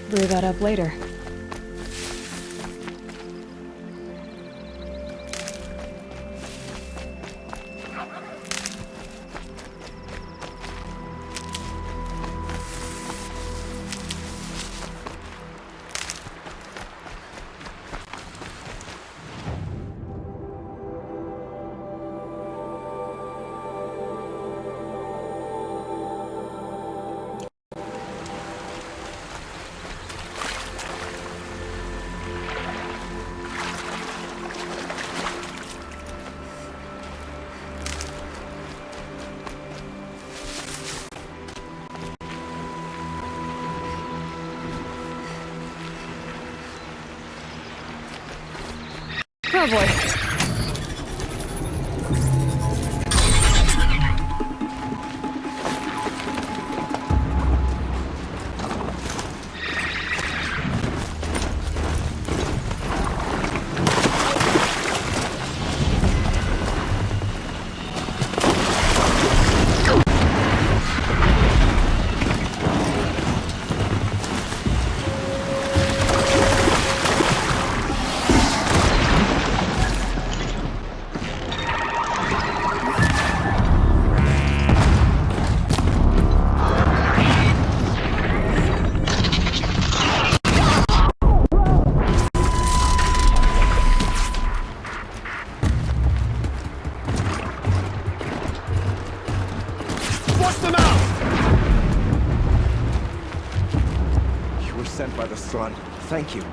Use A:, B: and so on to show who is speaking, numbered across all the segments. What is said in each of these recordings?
A: Brew that up later. Oh boy.
B: What's the now? You were sent by the sun. Thank you.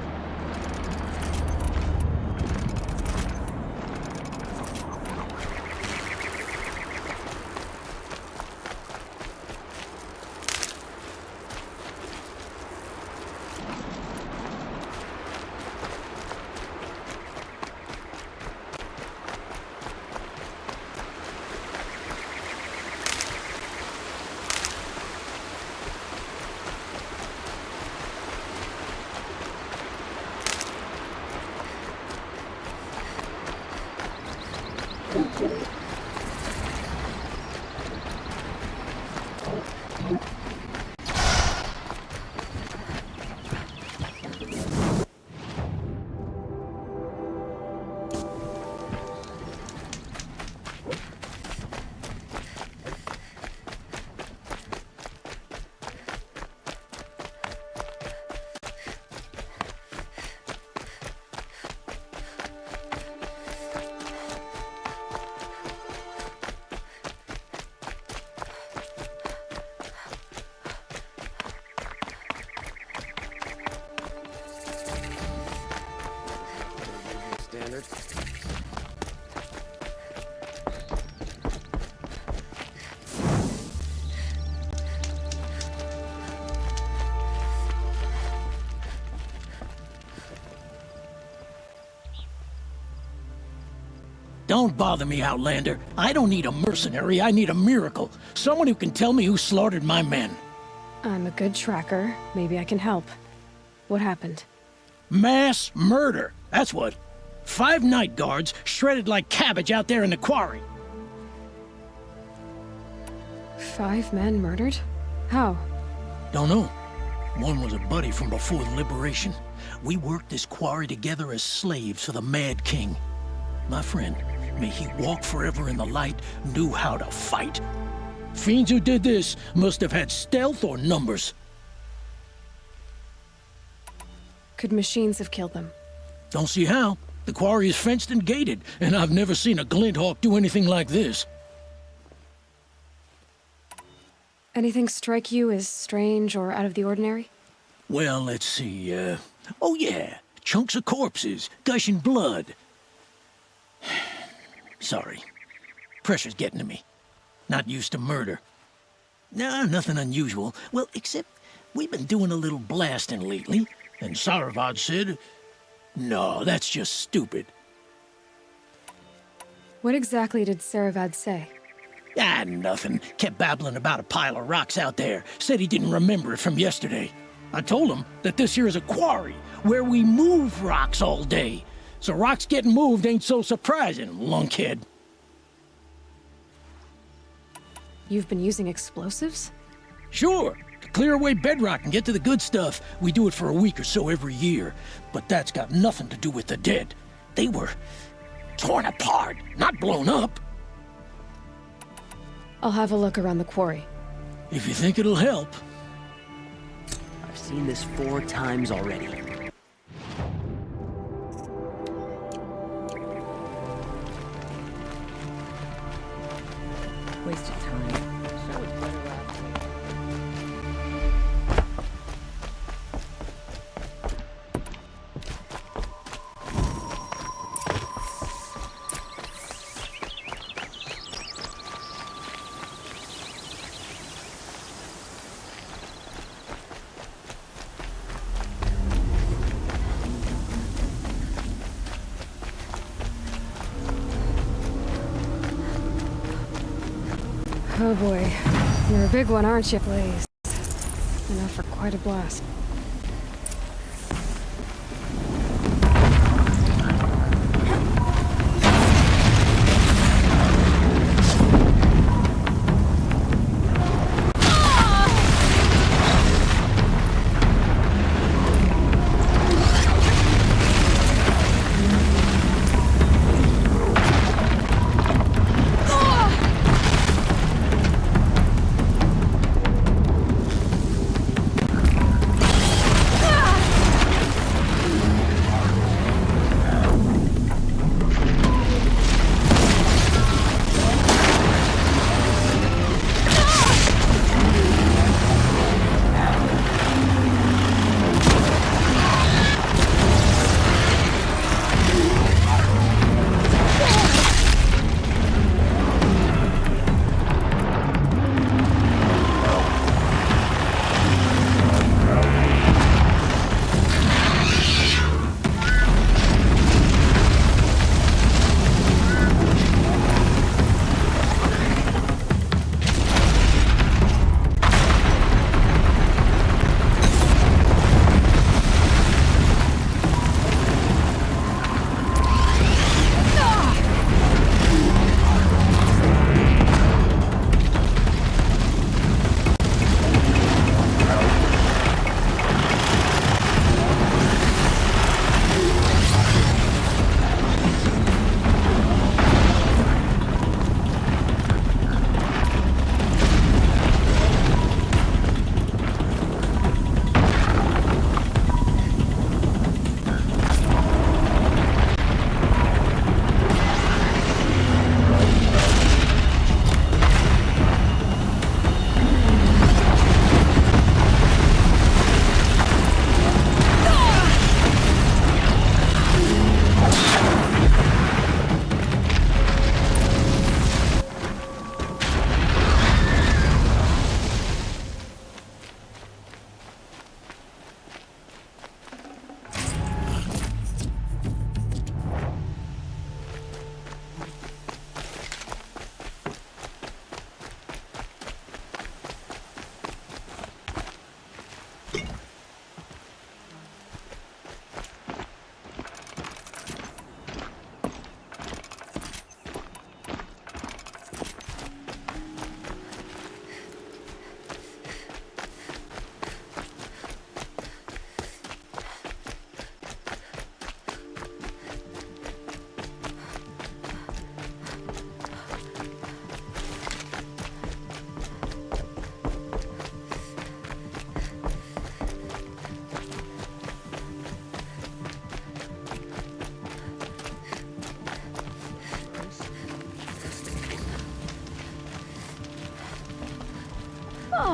B: Standard.
C: Don't bother me, Outlander. I don't need a mercenary, I need a miracle. Someone who can tell me who slaughtered my men.
A: I'm a good tracker. Maybe I can help. What happened?
C: Mass murder, that's what. 5 night guards shredded like cabbage out there in the quarry.
A: 5 men murdered? How?
C: Don't know. One was a buddy from before the liberation. We worked this quarry together as slaves for the Mad King. My friend, may he walk forever in the light, knew how to fight. Fiends who did this must have had stealth or numbers.
A: Could machines have killed them?
C: Don't see how. The quarry is fenced and gated, and I've never seen a Glinthawk do anything like this.
A: Anything strike you as strange or out of the ordinary?
C: Well, let's see, oh yeah, chunks of corpses, gushing blood. Sorry. Pressure's getting to me. Not used to murder. Nah, nothing unusual. Well, except we've been doing a little blasting lately, and Saravad said, no, that's just stupid.
A: What exactly did Saravad say?
C: Ah, nothing. Kept babbling about a pile of rocks out there. Said he didn't remember it from yesterday. I told him that this here is a quarry, where we move rocks all day. So rocks getting moved ain't so surprising, lunkhead.
A: You've been using explosives?
C: Sure, to Clear away bedrock and get to the good stuff. We do it for a week or so every year. But that's got nothing to do with the dead. They were torn apart, not blown up.
A: I'll have a look around the quarry.
C: If you think it'll help.
D: I've seen this 4 times already. Waste of time. So it's better last week.
A: Oh boy. You're a big one, aren't you, Blaze? Enough for quite a blast.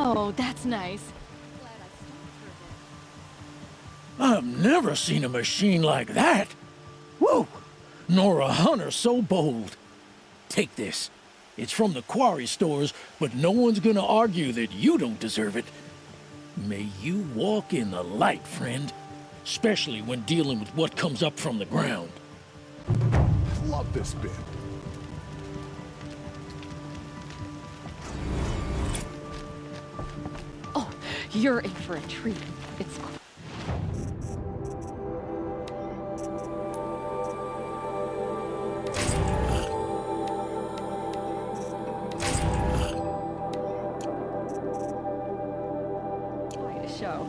E: Oh, that's nice.
C: I've never seen a machine like that. Whoa! Nor a hunter so bold. Take this. It's from the quarry stores, but no one's gonna argue that you don't deserve it. May you walk in the light, friend. Especially when dealing with what comes up from the ground.
B: Love this bit.
E: Oh, you're in for a treat. It's show.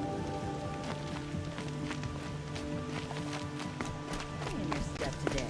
D: In your step today.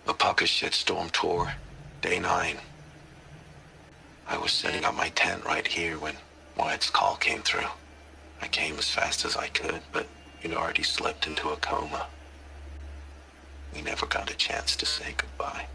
F: Apaka Shitstorm Tour, Day 9. I was setting up my tent right here when Wyatt's call came through. I came as fast as I could, but you'd already slipped into a coma. We never got a chance to say goodbye.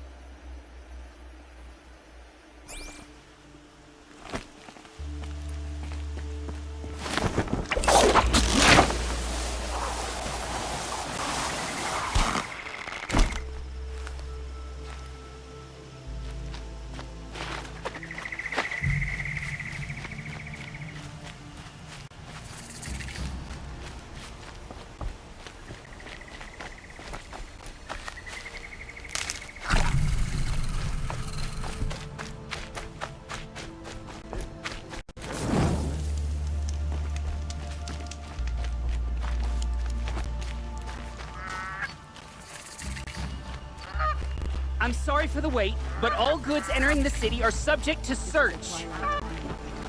G: I'm sorry for the wait, but all goods entering the city are subject to search.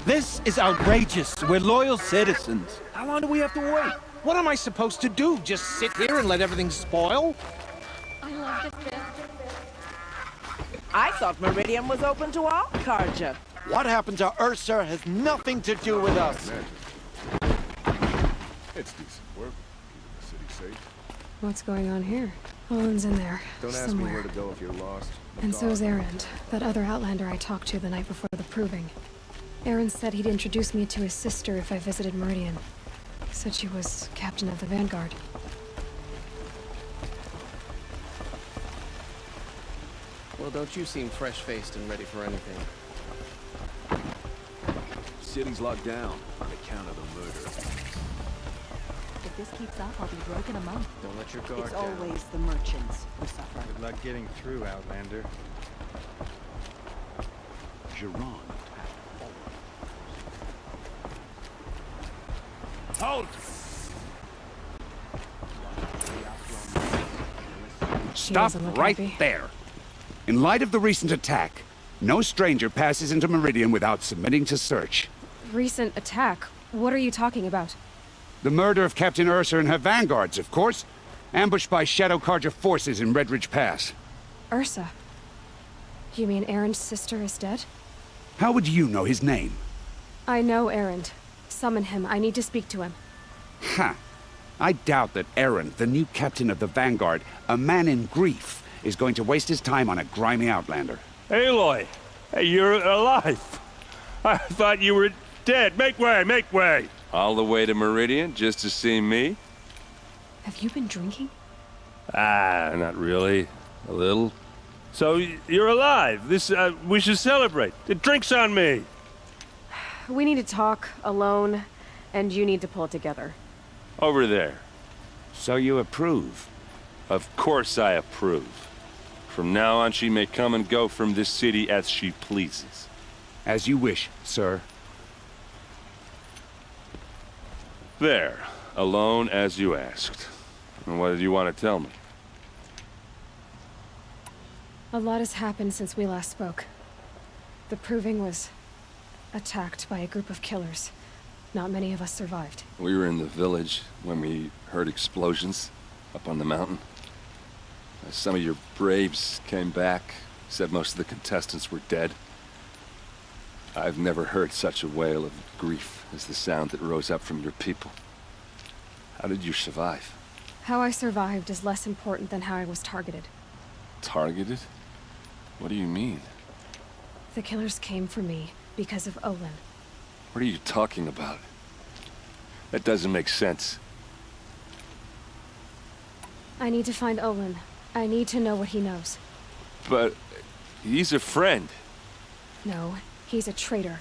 H: This is outrageous. We're loyal citizens. How long do we have to wait? What am I supposed to do? Just sit here and let everything spoil?
E: I love this bit.
I: I thought Meridian was open to all Carja.
B: What happened to Ursa has nothing to do with us. It's decent work. Keeping the city safe.
A: What's going on here? Owen's in there,
B: Don't ask me
A: somewhere.
B: where to go if you're lost.
A: And so's Erend, that other Outlander I talked to the night before the proving. Erend said he'd introduce me to his sister if I visited Meridian. Said she was captain of the Vanguard.
J: Well, don't you seem fresh-faced and ready for anything.
B: City's locked down on account of the murder.
E: If this keeps up, I'll be broke in a month.
J: Don't let your guard
I: It's
J: down.
I: always the merchants who suffer.
K: Good luck getting through, Outlander.
B: Geron.
H: Halt!
A: She doesn't look happy.
L: there. In light of the recent attack, no stranger passes into Meridian without submitting to search.
A: Recent attack? What are you talking about?
L: The murder of Captain Ursa and her vanguards, of course. Ambushed by Shadow Carja forces in Redridge Pass.
A: Ursa? You mean Erend's sister is dead?
L: How would you know his name?
A: I know Erend. Summon him. I need to speak to him.
L: Ha! I doubt that Erend, the new captain of the Vanguard, a man in grief, is going to waste his time on a grimy Outlander.
M: Aloy! Hey, you're alive! I thought you were dead. Make way, make way!
K: All the way to Meridian just to see me?
A: Have you been drinking?
M: Ah, not really. A little. So, you're alive. We should celebrate. The drink's on me!
A: We need to talk, alone, and you need to pull it together.
M: Over there.
L: So you approve?
M: Of course I approve. From now on, she may come and go from this city as she pleases.
L: As you wish, sir.
M: There. Alone as you asked. And what did you want to tell me?
A: A lot has happened since we last spoke. The Proving was attacked by a group of killers. Not many of us survived.
K: We were in the village when we heard explosions up on the mountain. Some of your braves came back, said most of the contestants were dead. I've never heard such a wail of grief as the sound that rose up from your people. How did you survive?
A: How I survived is less important than how I was targeted.
K: Targeted? What do you mean?
A: The killers came for me because of Olin.
K: What are you talking about? That doesn't make sense.
A: I need to find Olin. I need to know what he knows.
K: But he's a friend.
A: No, he's a traitor.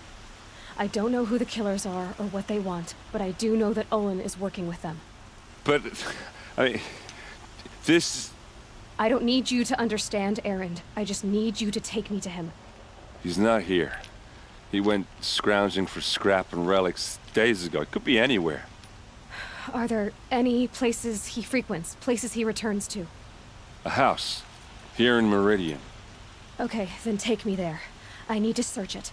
A: I don't know who the killers are or what they want, but I do know that Olin is working with them.
K: But, I mean, this...
A: I don't need you to understand, Erend. I just need you to take me to him.
K: He's not here. He went scrounging for scrap and relics days ago. It could be anywhere.
A: Are there any places he frequents, places he returns to?
K: A house. Here in Meridian.
A: Okay, then take me there. I need to search it.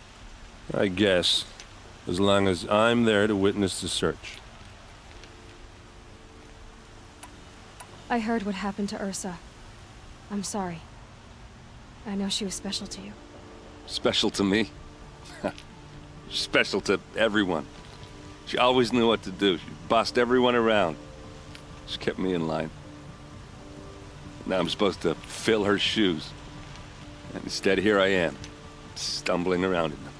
M: I guess. As long as I'm there to witness the search.
A: I heard what happened to Ursa. I'm sorry. I know she was special to you.
K: Special to me? Special to everyone. She always knew what to do. She bossed everyone around. She kept me in line. Now I'm supposed to fill her shoes. And instead, here I am, stumbling around in them.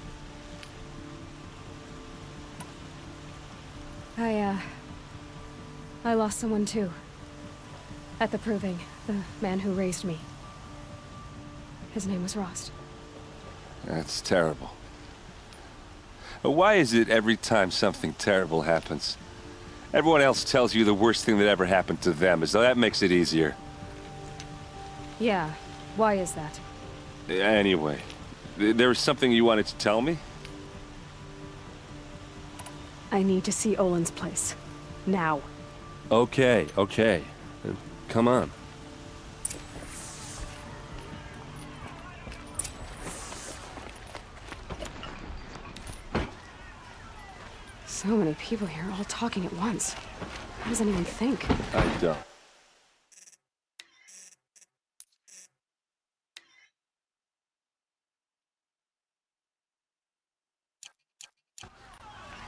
A: I lost someone too. At the Proving, the man who raised me. His name was Rost.
K: That's terrible. But why is it every time something terrible happens, everyone else tells you the worst thing that ever happened to them, as though that makes it easier?
A: Yeah, why is that?
K: Anyway, there was something you wanted to tell me?
A: I need to see Olin's place. Now.
M: Okay. Come on.
A: So many people here, all talking at once. How does anyone think?
K: I don't.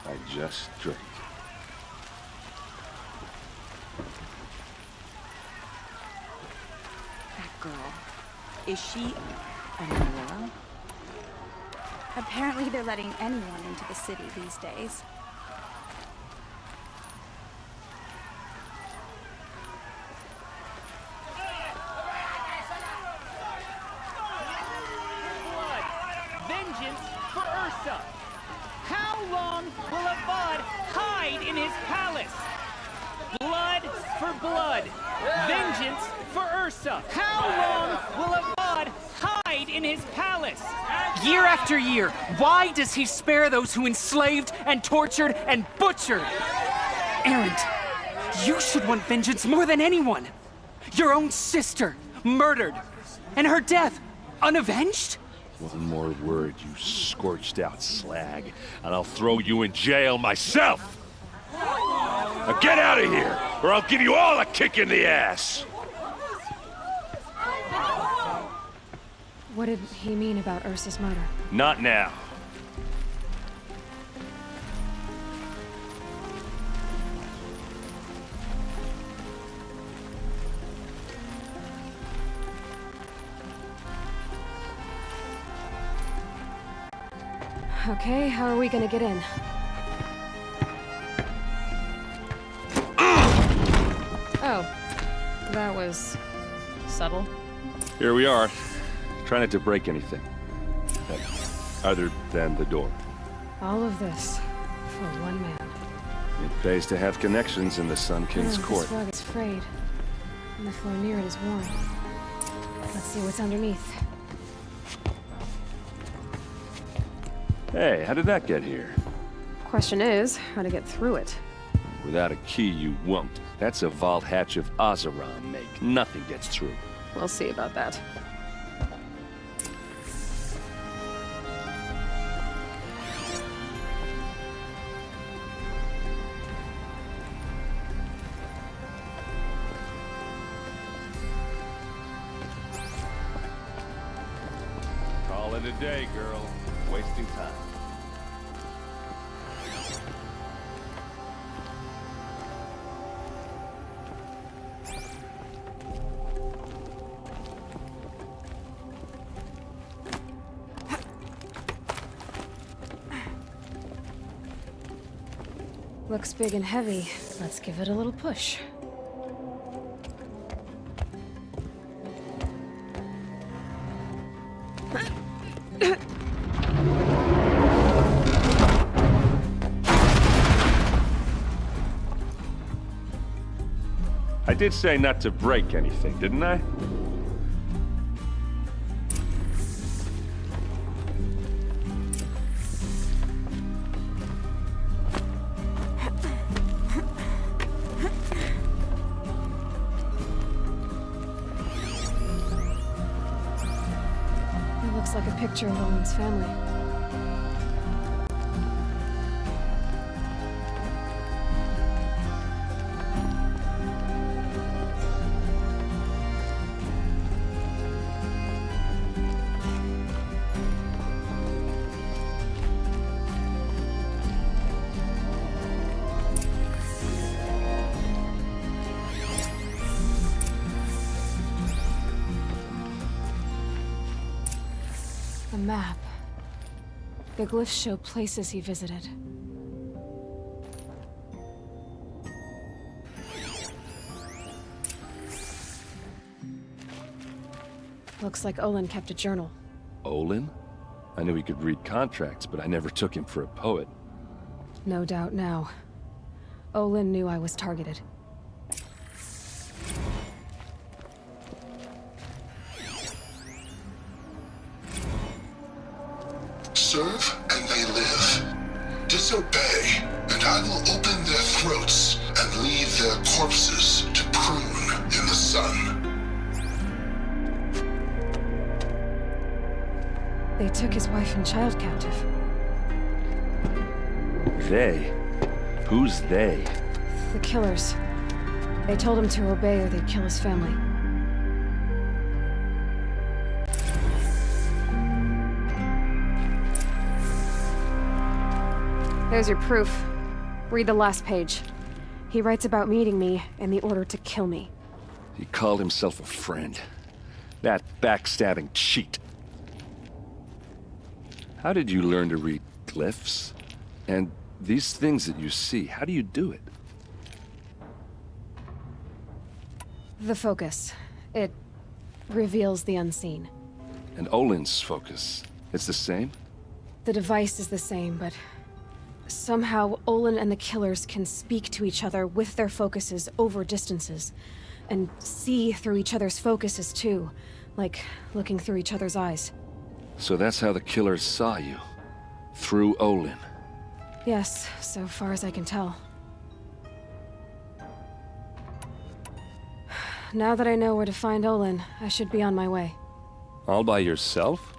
K: I just drink.
E: That girl. Is she a Nora?
N: Apparently they're letting anyone into the city these days.
G: Vengeance for Ursa! How long will a bud hide in his palace? Blood for blood. Vengeance for Ursa. How long will a bud hide in his palace? Year after year, why does he spare those who enslaved and tortured and butchered? Erend, you should want vengeance more than anyone. Your own sister, murdered, and her death, unavenged?
M: One more word, you scorched out slag, and I'll throw you in jail myself! Now get out of here, or I'll give you all a kick in the ass!
A: What did he mean about Ursa's murder?
M: Not now.
A: Okay, how are we gonna get in? Oh, that was subtle.
K: Here we are. Try not to break anything. Other than the door.
A: All of this for one man.
K: It pays to have connections in the Sun King's court.
A: This rug is frayed, and the floor near it is worn. Let's see what's underneath.
K: Hey, how did that get here?
A: Question is, how to get through it.
K: Without a key, you won't. That's a vault hatch of Oseram make. Nothing gets through.
A: We'll see about that.
M: Calling today, girl. Wasting time.
A: Looks big and heavy. Let's give it a little push.
M: I did say not to break anything, didn't I?
A: It looks like a picture of Owen's family. A map. The glyphs show places he visited. Looks like Olin kept a journal.
K: Olin? I knew he could read contracts, but I never took him for a poet.
A: No doubt now. Olin knew I was targeted.
O: Serve and they live. Disobey, and I will open their throats and leave their corpses to prune in the sun.
A: They took his wife and child captive.
K: They? Who's they?
A: The killers. They told him to obey or they'd kill his family. There's your proof. Read the last page. He writes about meeting me and the order to kill me.
K: He called himself a friend. That backstabbing cheat. How did you learn to read glyphs? And these things that you see, how do you do it?
A: The focus. It reveals the unseen.
K: And Olin's focus, it's the same?
A: The device is the same, but somehow Olin and the killers can speak to each other with their focuses over distances. And see through each other's focuses too, like looking through each other's eyes.
K: So that's how the killers saw you? Through Olin?
A: Yes, so far as I can tell. Now that I know where to find Olin, I should be on my way.
K: All by yourself?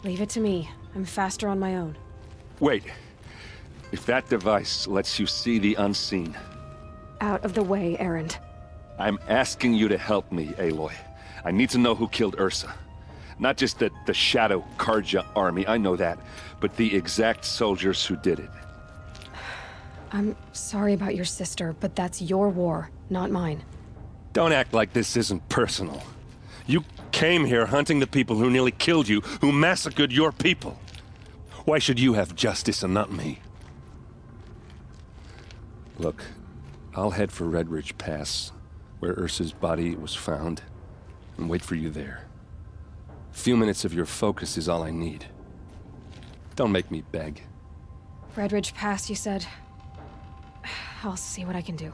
A: Leave it to me. I'm faster on my own.
K: Wait. If that device lets you see the unseen...
A: Out of the way, Erend.
K: I'm asking you to help me, Aloy. I need to know who killed Ursa. Not just the Shadow Karja army, I know that, but the exact soldiers who did it.
A: I'm sorry about your sister, but that's your war, not mine.
K: Don't act like this isn't personal. You came here hunting the people who nearly killed you, who massacred your people. Why should you have justice and not me? Look, I'll head for Red Ridge Pass, where Ursa's body was found, and wait for you there. A few minutes of your focus is all I need. Don't make me beg.
A: Red Ridge Pass, you said? I'll see what I can do.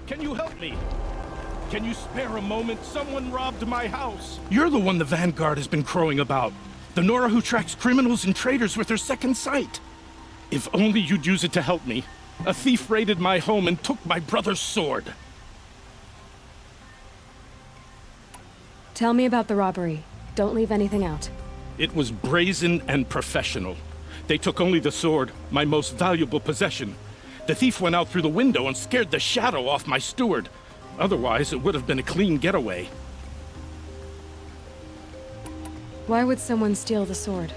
H: Can you help me? Can you spare a moment? Someone robbed my house. You're the one the Vanguard has been crowing about. The Nora who tracks criminals and traitors with her second sight. If only you'd use it to help me. A thief raided my home and took my brother's sword.
A: Tell me about the robbery. Don't leave anything out.
H: It was brazen and professional. They took only the sword, my most valuable possession. The thief went out through the window and scared the shadow off my steward. Otherwise, it would have been a clean getaway.
A: Why would someone steal the sword?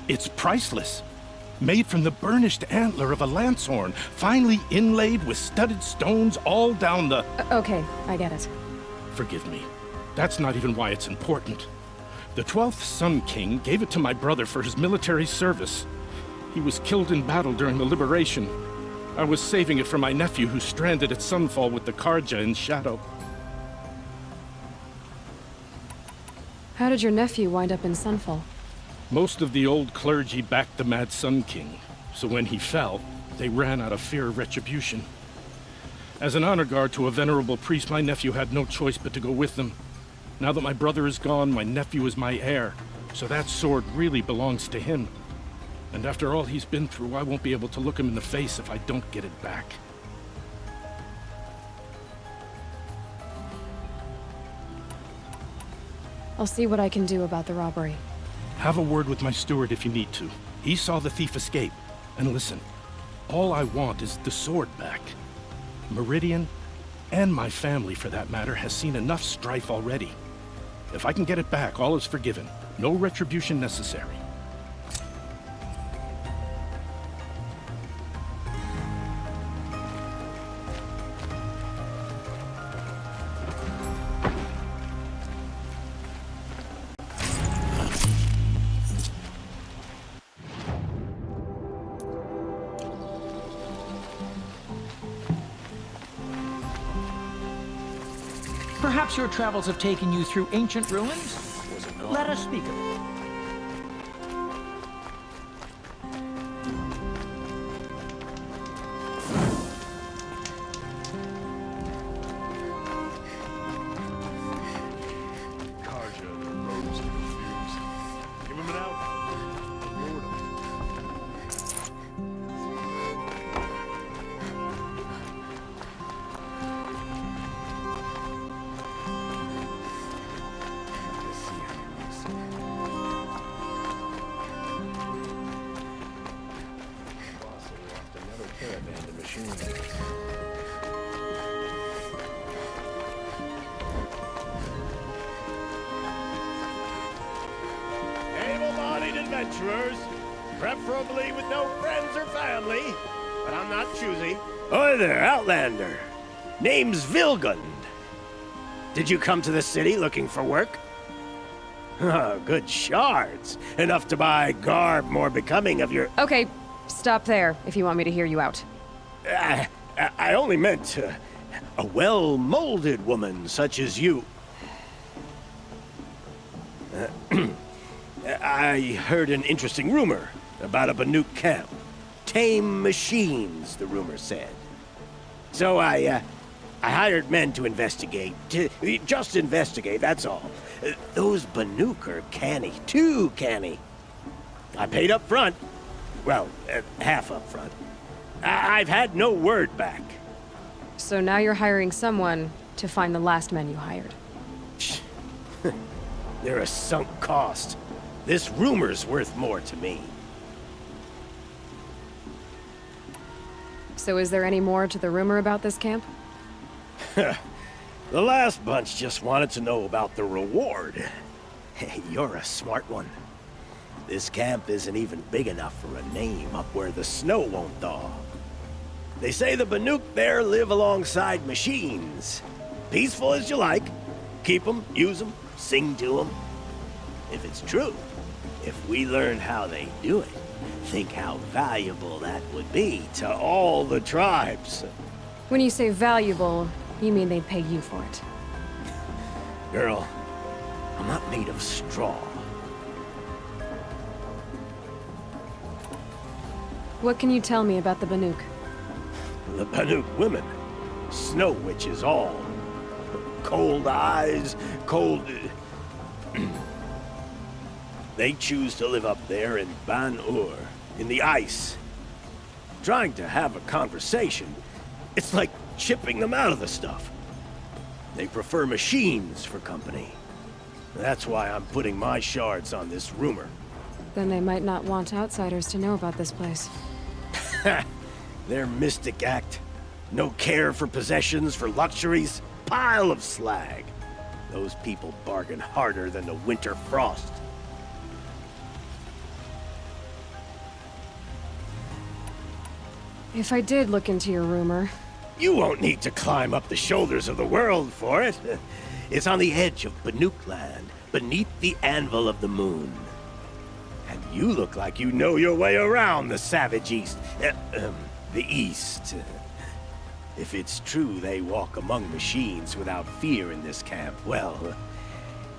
H: It's priceless. Made from the burnished antler of a lancehorn, finely inlaid with studded stones all down the...
A: Okay, I get it.
H: Forgive me. That's not even why it's important. The 12th Sun King gave it to my brother for his military service. He was killed in battle during the Liberation. I was saving it for my nephew who's stranded at Sunfall with the Karja in Shadow.
A: How did your nephew wind up in Sunfall?
H: Most of the old clergy backed the Mad Sun King, so when he fell, they ran out of fear of retribution. As an honor guard to a venerable priest, my nephew had no choice but to go with them. Now that my brother is gone, my nephew is my heir, so that sword really belongs to him. And after all he's been through, I won't be able to look him in the face if I don't get it back.
A: I'll see what I can do about the robbery.
H: Have a word with my steward if you need to. He saw the thief escape. And listen, all I want is the sword back. Meridian, and my family for that matter, has seen enough strife already. If I can get it back, all is forgiven. No retribution necessary.
C: Perhaps your travels have taken you through ancient ruins? Let us speak of it.
M: Karja, the roads are confused. Give him an out. Lord him.
P: Able-bodied adventurers, preferably with no friends or family, but I'm not choosy. Oi there, Outlander. Name's Vilgund. Did you come to the city looking for work? Oh, good shards. Enough to buy garb more becoming of your...
A: Okay, stop there if you want me to hear you out.
P: I only meant a well-molded woman such as you. I heard an interesting rumor about a Banuk camp. Tame machines, the rumor said. So I hired men to investigate. Just investigate, that's all. Those Banuk are canny, too canny. I paid up front. Well, half up front. I've had no word back.
A: So now you're hiring someone to find the last men you hired.
P: They're a sunk cost. This rumor's worth more to me.
A: So is there any more to the rumor about this camp?
P: The last bunch just wanted to know about the reward. Hey, you're a smart one. This camp isn't even big enough for a name up where the snow won't thaw. They say the Banuk there live alongside machines. Peaceful as you like. Keep them, use them, sing to them. If it's true, if we learn how they do it, think how valuable that would be to all the tribes.
A: When you say valuable, you mean they'd pay you for it.
P: Girl, I'm not made of straw.
A: What can you tell me about the Banuk?
P: The Banuk women. Snow witches all. Cold eyes, cold... They choose to live up there in Ban-Ur, in the ice. Trying to have a conversation, it's like chipping them out of the stuff. They prefer machines for company. That's why I'm putting my shards on this rumor.
A: Then they might not want outsiders to know about this place.
P: Their mystic act. No care for possessions, for luxuries. Pile of slag. Those people bargain harder than the winter frost.
A: If I did look into your rumor...
P: You won't need to climb up the shoulders of the world for it. It's on the edge of Banuk land, beneath the anvil of the moon. And you look like you know your way around the savage east. The east. If it's true they walk among machines without fear in this camp, well,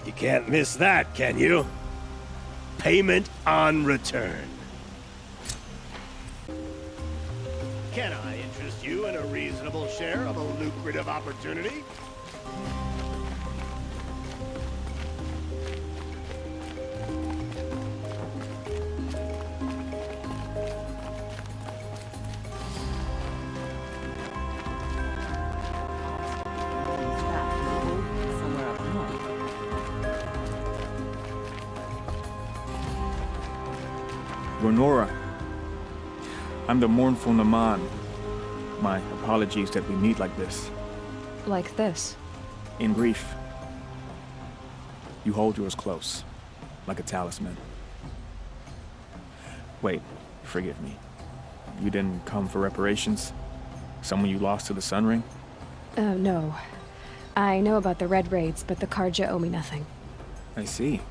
P: you can't miss that, can you? Payment on return. Can I interest you in a reasonable share of a lucrative opportunity?
Q: Renora, I'm the mournful Naman. My apologies that we meet like this.
A: Like this?
Q: In grief. You hold yours close, like a talisman. Wait, forgive me. You didn't come for reparations? Someone you lost to the Sun Ring?
A: No. I know about the Red Raids, but the Carja owe me nothing.
Q: I see.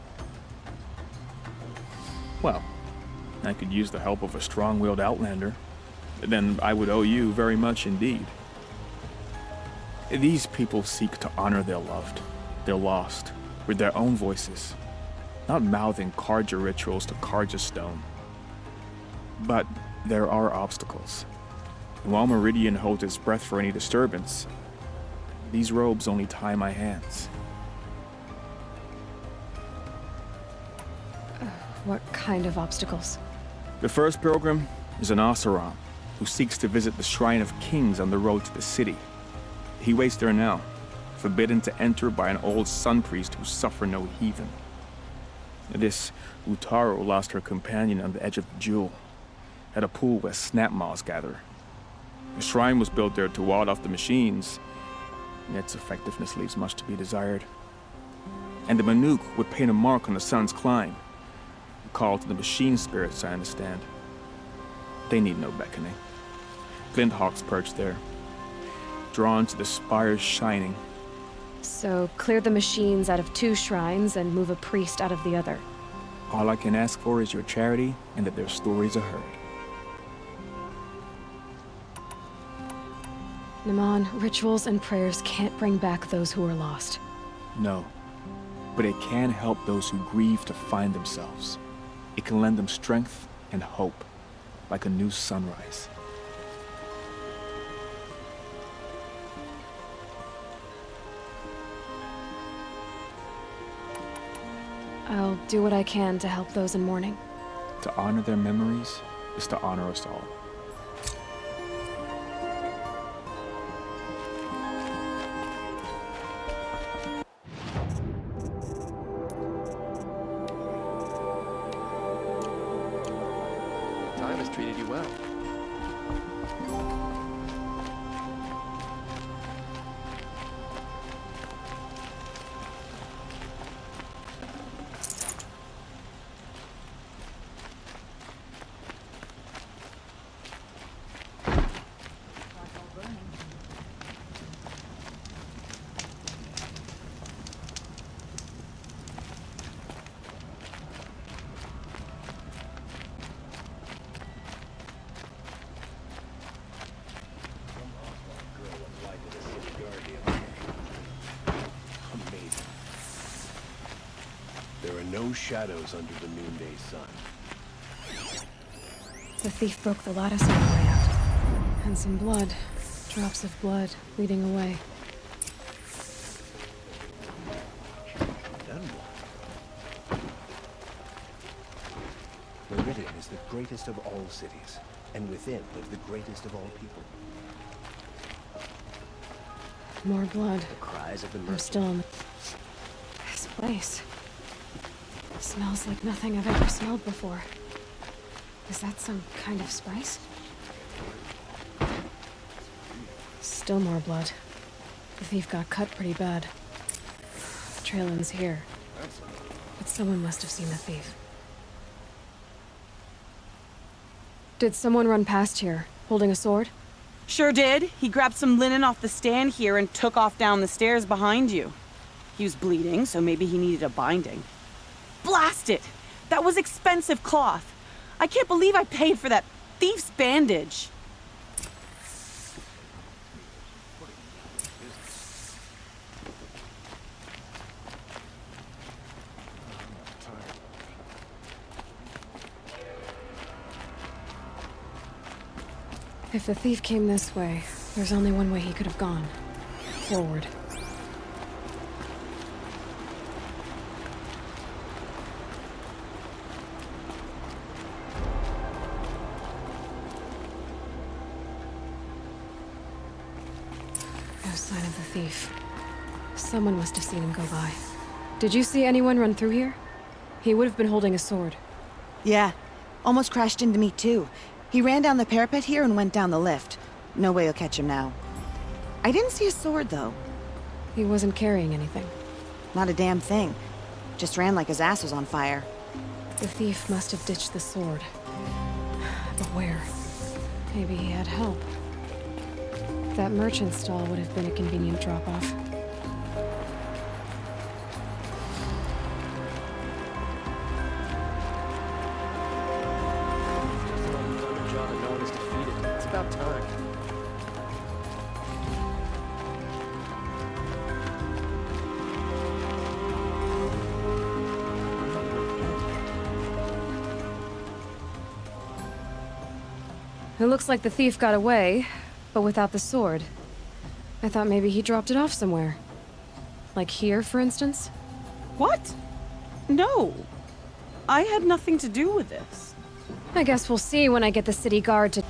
Q: Well, I could use the help of a strong-willed outlander. Then I would owe you very much indeed. These people seek to honor their loved, their lost, with their own voices, not mouthing Carja rituals to Carja stone. But there are obstacles. While Meridian holds its breath for any disturbance, these robes only tie my hands.
A: What kind of obstacles?
Q: The first pilgrim is an Oseram, who seeks to visit the Shrine of Kings on the road to the city. He waits there now, forbidden to enter by an old sun priest who suffer no heathen. This Utaru lost her companion on the edge of the Jewel, at a pool where snap moths gather. The shrine was built there to ward off the machines, and its effectiveness leaves much to be desired. And the Banuk would paint a mark on the sun's climb, a call to the machine spirits, I understand. They need no beckoning. Glinthawks perch there, drawn to the spires shining.
A: So, clear the machines out of 2 shrines and move a priest out of the other.
Q: All I can ask for is your charity and that their stories are heard.
A: Naman, rituals and prayers can't bring back those who are lost.
Q: No, but it can help those who grieve to find themselves. It can lend them strength and hope, like a new sunrise.
A: I'll do what I can to help those in mourning.
Q: To honor their memories is to honor us all.
J: Time has treated you well. There are no shadows under the noonday sun.
A: The thief broke the lattice on the way out. And some blood. Drops of blood leading away.
R: Meridian is the greatest of all cities, and within live the greatest of all people.
A: More blood.
R: The cries of the
A: I'm
R: merchant.
A: still in this place. Smells like nothing I've ever smelled before. Is that some kind of spice? Still more blood. The thief got cut pretty bad. The trail ends here. But someone must have seen the thief. Did someone run past here, holding a sword?
S: Sure did. He grabbed some linen off the stand here and took off down the stairs behind you. He was bleeding, so maybe he needed a binding. Blast it! That was expensive cloth. I can't believe I paid for that thief's bandage.
A: If the thief came this way, there's only one way he could have gone. Forward. No sign of the thief. Someone must have seen him go by. Did you see anyone run through here? He would have been holding a sword.
T: Yeah. Almost crashed into me, too. He ran down the parapet here and went down the lift. No way you'll catch him now. I didn't see a sword, though.
A: He wasn't carrying anything.
T: Not a damn thing. Just ran like his ass was on fire.
A: The thief must have ditched the sword. But where? Maybe he had help. That merchant stall would have been a convenient drop-off.
J: It's about time.
A: It looks like the thief got away, but without the sword. I thought maybe he dropped it off somewhere. Like here, for instance?
S: What? No. I had nothing to do with this.
A: I guess we'll see when I get the city guard to...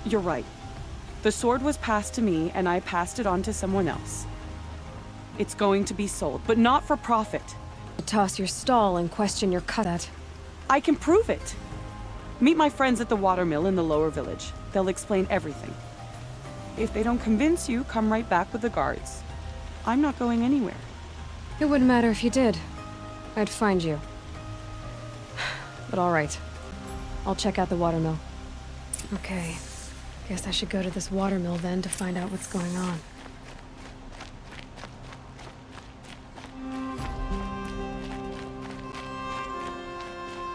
S: You're right. The sword was passed to me, and I passed it on to someone else. It's going to be sold, but not for profit.
A: Toss your stall and question your cut at.
S: I can prove it. Meet my friends at the watermill in the lower village. They'll explain everything. If they don't convince you, come right back with the guards. I'm not going anywhere.
A: It wouldn't matter if you did. I'd find you. But all right. I'll check out the watermill. Okay. Guess I should go to this watermill then to find out what's going on.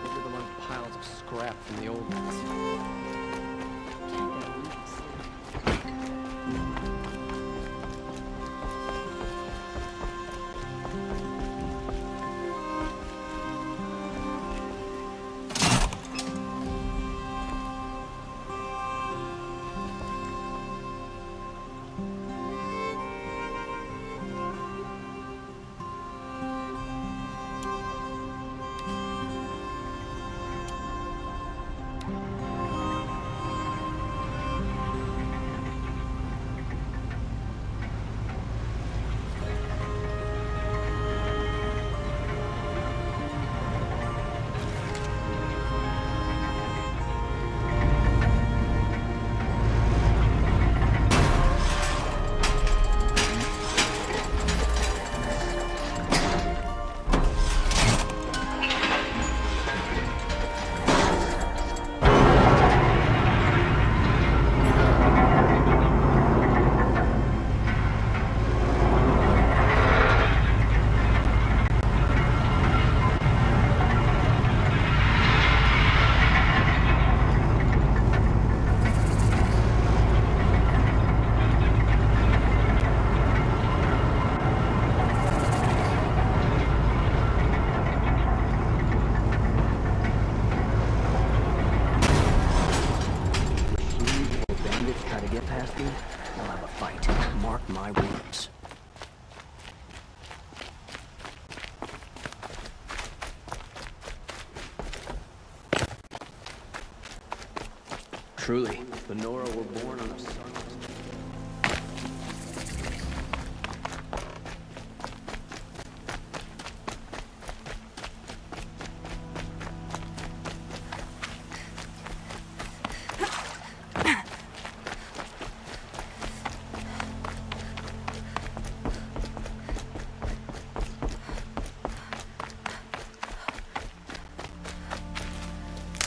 J: Look at the one piles of scrap from the old ones. Truly, the Nora were born on a sun.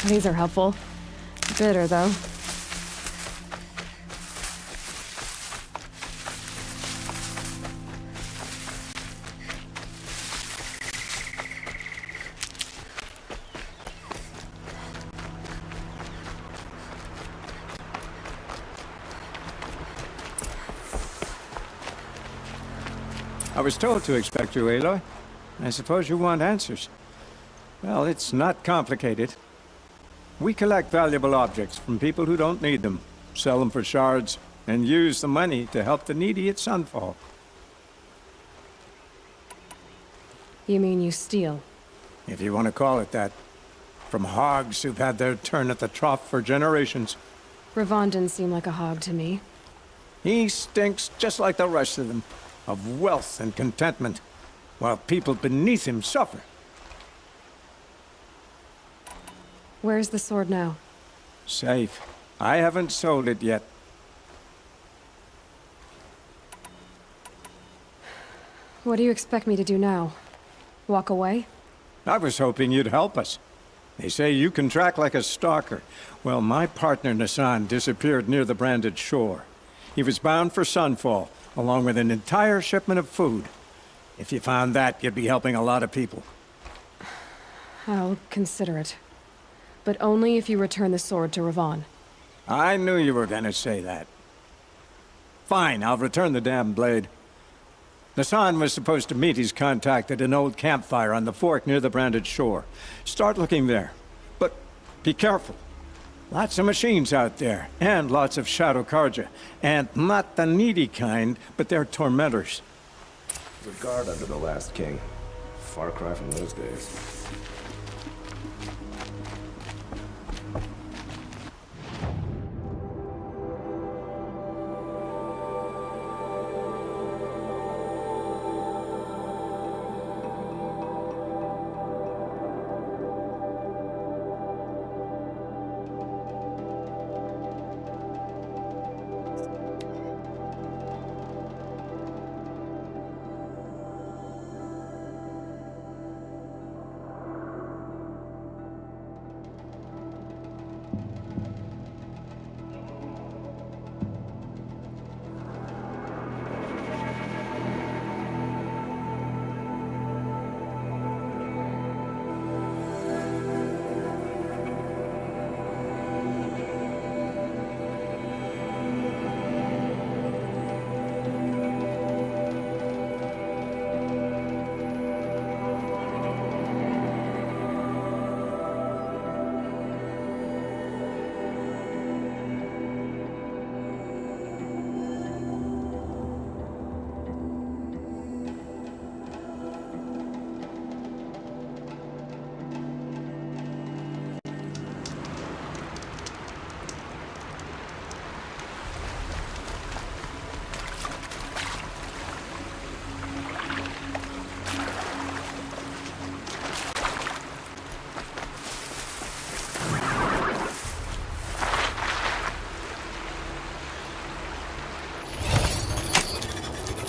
A: These are helpful. Bitter, though.
U: I was told to expect you, Aloy. I suppose you want answers. Well, it's not complicated. We collect valuable objects from people who don't need them, sell them for shards, and use the money to help the needy at Sunfall.
A: You mean you steal?
U: If you want to call it that. From hogs who've had their turn at the trough for generations.
A: Ravon didn't seem like a hog to me.
U: He stinks just like the rest of them, of wealth and contentment, while people beneath him suffer.
A: Where's the sword now?
U: Safe. I haven't sold it yet.
A: What do you expect me to do now? Walk away?
U: I was hoping you'd help us. They say you can track like a stalker. Well, my partner Nassan disappeared near the branded shore. He was bound for Sunfall, along with an entire shipment of food. If you found that, you'd be helping a lot of people.
A: I'll consider it. But only if you return the sword to Ravon.
U: I knew you were gonna say that. Fine, I'll return the damn blade. Nassan was supposed to meet his contact at an old campfire on the fork near the branded shore. Start looking there. But be careful. Lots of machines out there, and lots of Shadow Karja. And not the needy kind, but they're tormentors.
R: There's a guard under the last king. Far cry from those days.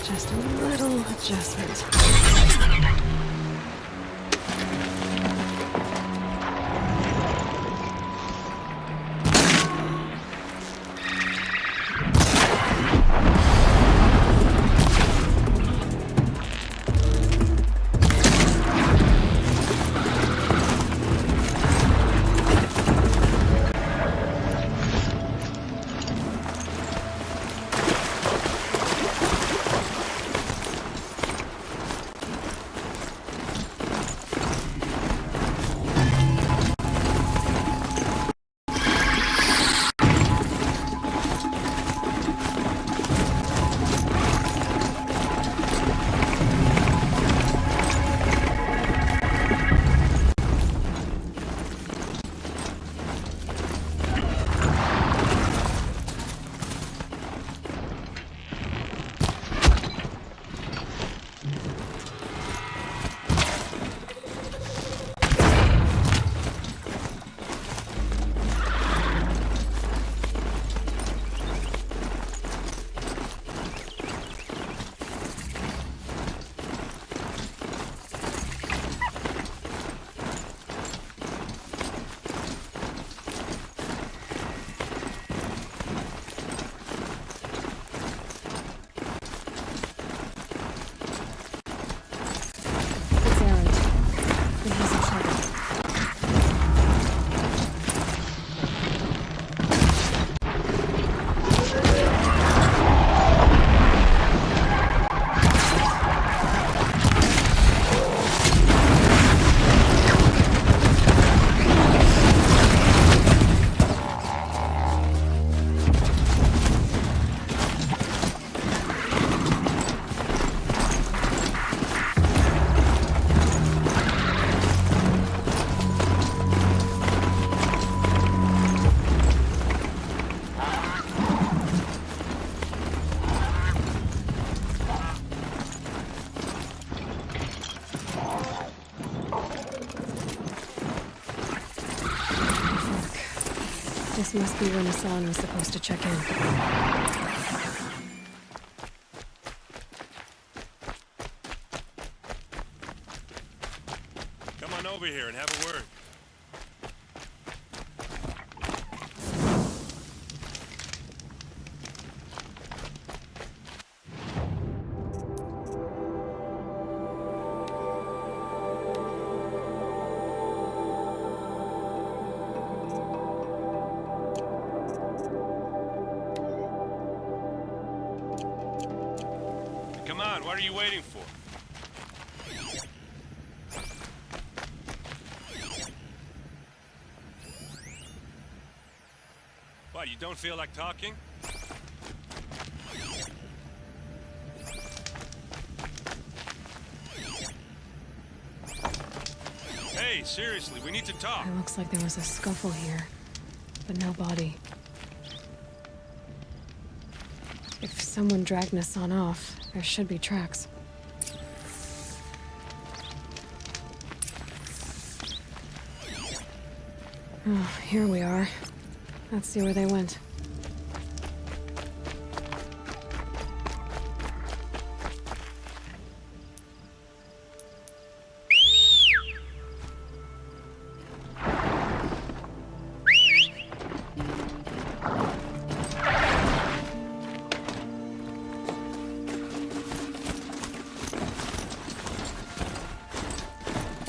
A: Just a little adjustment. This must be where Nassan was supposed to check in.
M: Come on over here and have a word. Come on, what are you waiting for? What, you don't feel like talking? Hey, seriously, we need to talk.
A: It looks like there was a scuffle here, but no body. If someone dragged Nassan off, there should be tracks. Oh, here we are. Let's see where they went.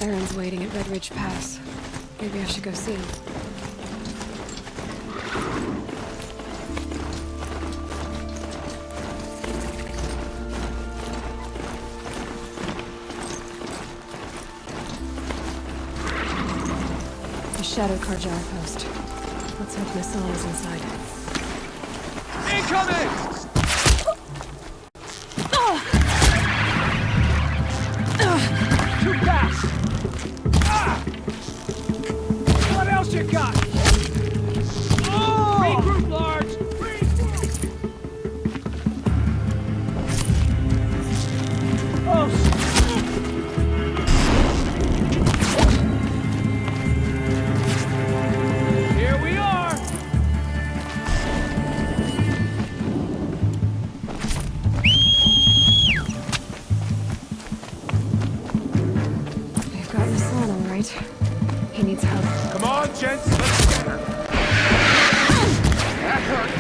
A: Aaron's waiting at Red Ridge Pass. Maybe I should go see him. The Shadow Karjar post. Let's hope Nassan is inside.
G: Incoming! Too fast! What else you got? Regroup, Large! Here we are!
A: They've got Nassan, all right. He needs help.
B: Come on, gents, let's get her. That hurt.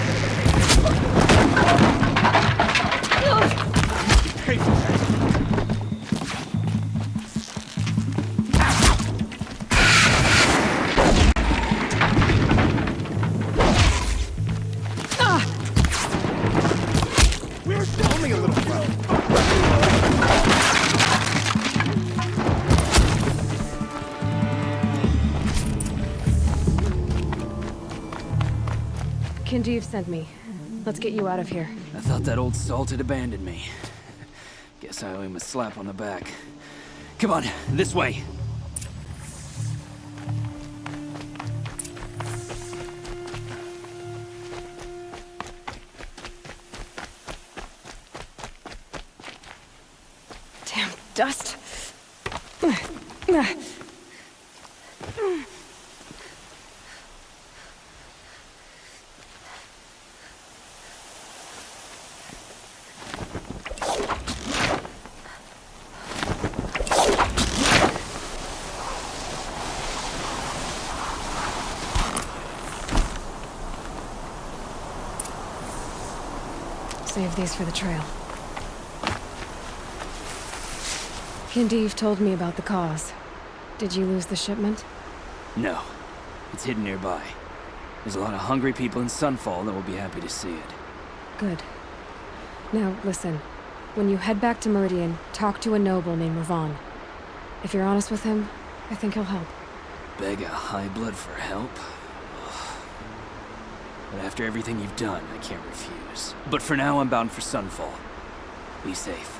B: Hey, we're only a little close.
A: Kinjeev sent me. Let's get you out of here.
D: I thought that old salt had abandoned me. Guess I owe him a slap on the back. Come on, this way.
A: Damn dust. Save these for the trail. Kinjeev told me about the cause. Did you lose the shipment?
D: No. It's hidden nearby. There's a lot of hungry people in Sunfall that will be happy to see it.
A: Good. Now, listen. When you head back to Meridian, talk to a noble named Ravan. If you're honest with him, I think he'll help.
D: Beg a high blood for help? But after everything you've done, I can't refuse. But for now, I'm bound for Sunfall. Be safe.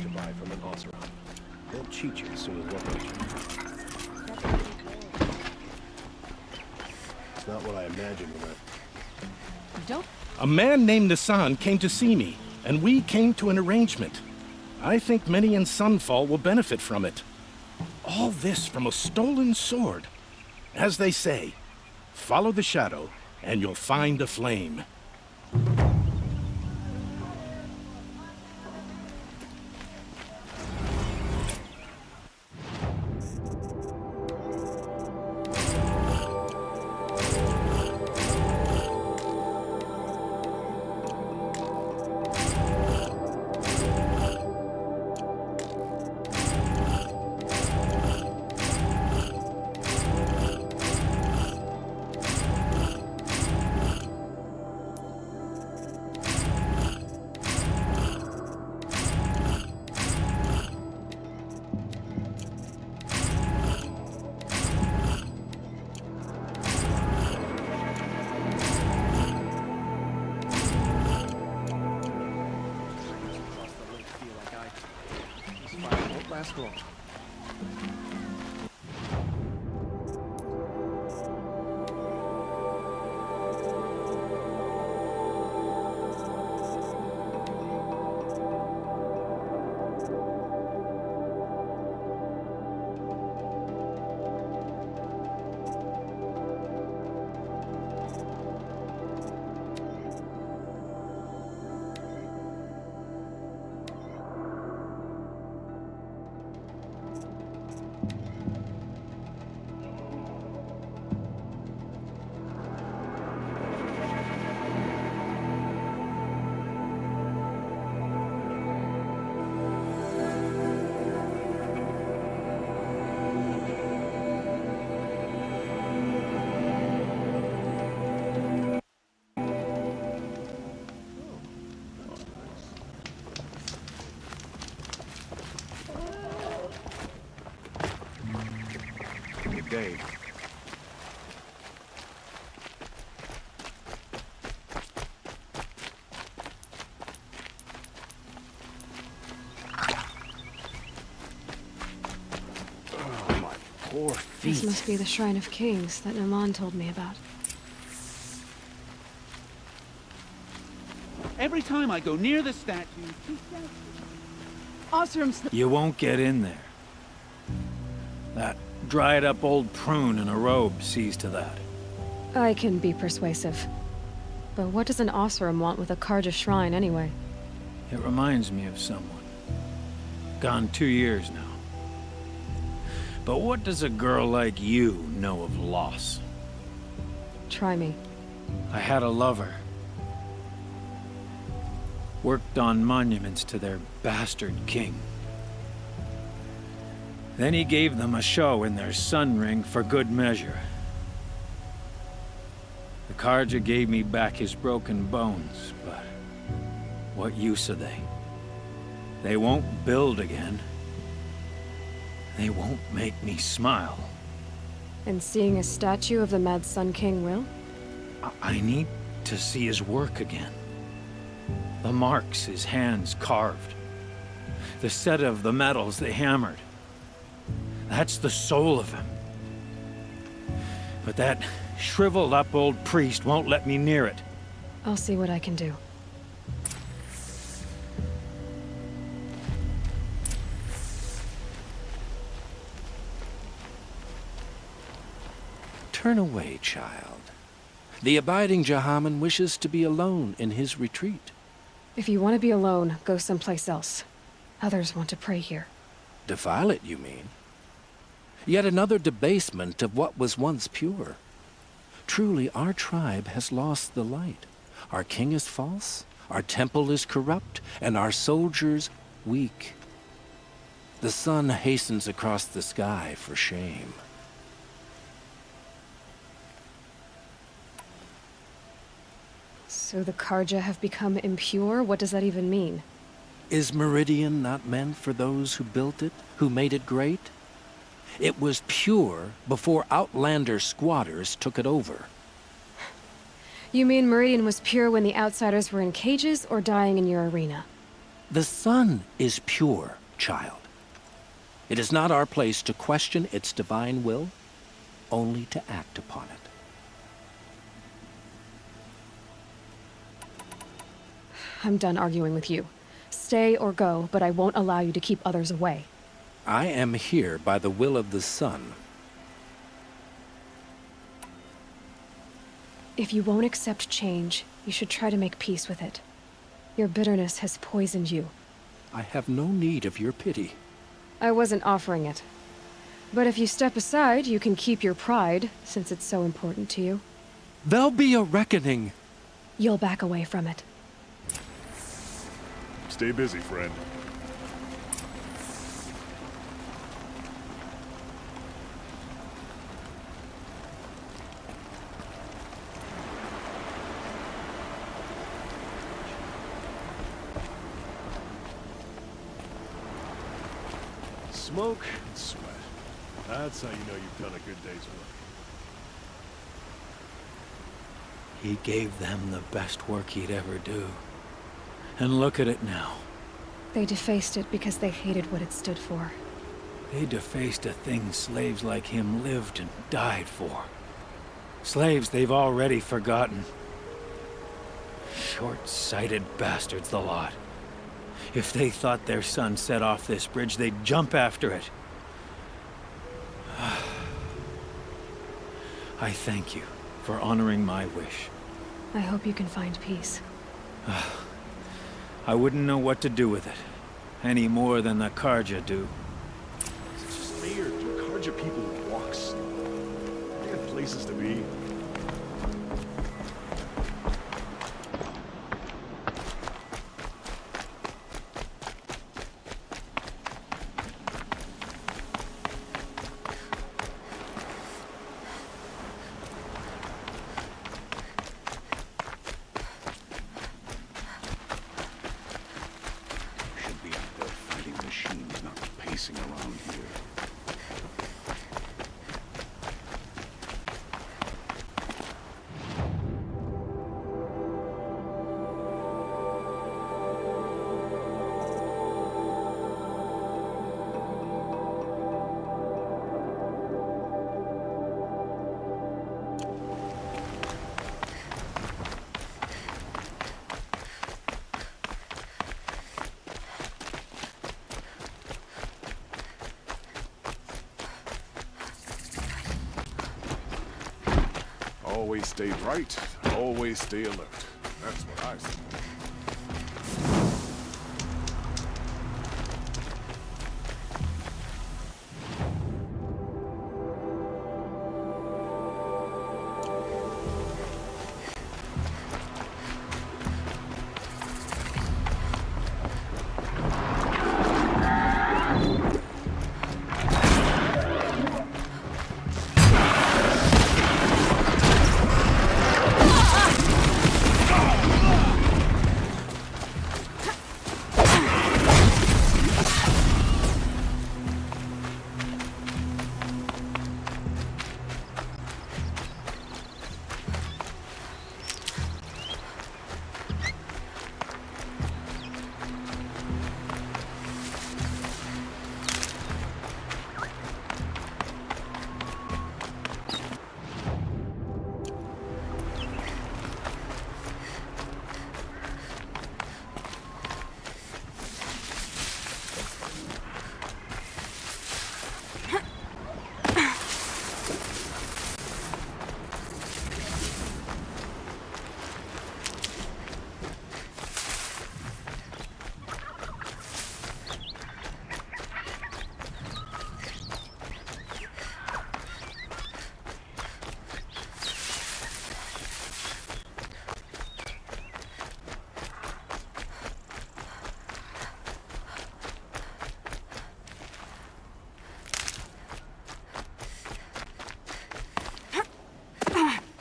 R: to buy from an Oseram. They'll cheat you as soon as one hits you. It's not what I imagined when
H: A man named Nisan came to see me, and we came to an arrangement. I think many in Sunfall will benefit from it. All this from a stolen sword. As they say, follow the shadow, and you'll find a flame.
R: last long.
Q: Day.
R: Oh, my poor feet.
A: This must be the Shrine of Kings that Naman told me about.
F: Every time I go near the statue, Oseram's...
U: You won't get in there. That dried-up old prune in a robe sees to that.
A: I can be persuasive. But what does an Oseram want with a Carja shrine, anyway?
U: It reminds me of someone. Gone 2 years now. But what does a girl like you know of loss?
A: Try me.
U: I had a lover. Worked on monuments to their bastard king. Then he gave them a show in their sun ring for good measure. The Carja gave me back his broken bones, but what use are they? They won't build again. They won't make me smile.
A: And seeing a statue of the Mad Sun King will?
U: I need to see his work again. The marks his hands carved. The set of the metals they hammered. That's the soul of him. But that shriveled-up old priest won't let me near it.
A: I'll see what I can do.
V: Turn away, child. The abiding Jahaman wishes to be alone in his retreat.
A: If you want to be alone, go someplace else. Others want to pray here.
V: Defile it, you mean? Yet another debasement of what was once pure. Truly, our tribe has lost the light. Our king is false, our temple is corrupt, and our soldiers weak. The sun hastens across the sky for shame.
A: So the Carja have become impure? What does that even mean?
V: Is Meridian not meant for those who built it, who made it great? It was pure before outlander squatters took it over.
A: You mean Meridian was pure when the outsiders were in cages or dying in your arena?
V: The sun is pure, child. It is not our place to question its divine will, only to act upon it.
A: I'm done arguing with you. Stay or go, but I won't allow you to keep others away.
V: I am here by the will of the sun.
A: If you won't accept change, you should try to make peace with it. Your bitterness has poisoned you.
V: I have no need of your pity.
A: I wasn't offering it. But if you step aside, you can keep your pride, since it's so important to you.
V: There'll be a reckoning.
A: You'll back away from it.
M: Stay busy, friend. Smoke and sweat. That's how you know you've done a good day's work.
I: He gave them the best work he'd ever do. And look at it now.
A: They defaced it because they hated what it stood for.
I: They defaced a thing slaves like him lived and died for. Slaves they've already forgotten. Short-sighted bastards, the lot. If they thought their son set off this bridge, they'd jump after it. I thank you for honoring my wish.
A: I hope you can find peace.
I: I wouldn't know what to do with it, any more than the Carja do.
M: It's just fair to Carja people with walks. They have places to be.
O: Around here. Always stay bright, always stay alert. That's what I say.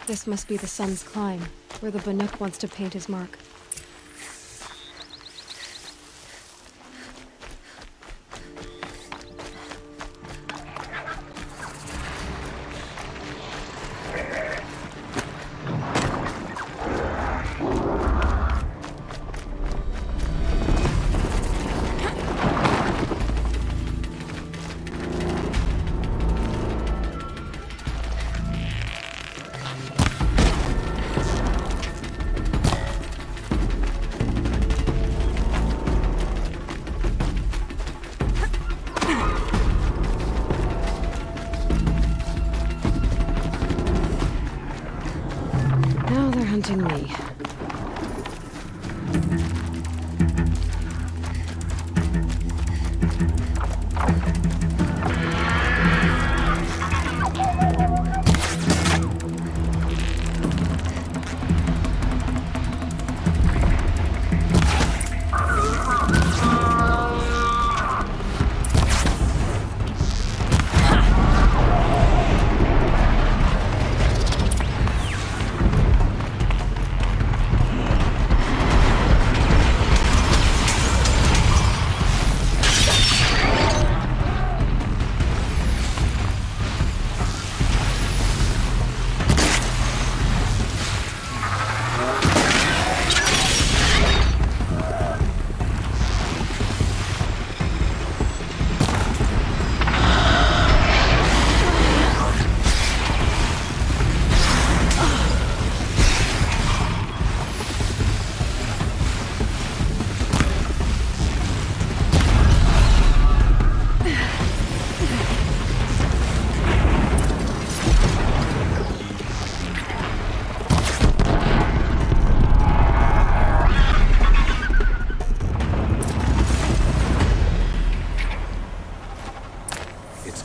A: This must be the Sun's Climb, where the Banuk wants to paint his mark.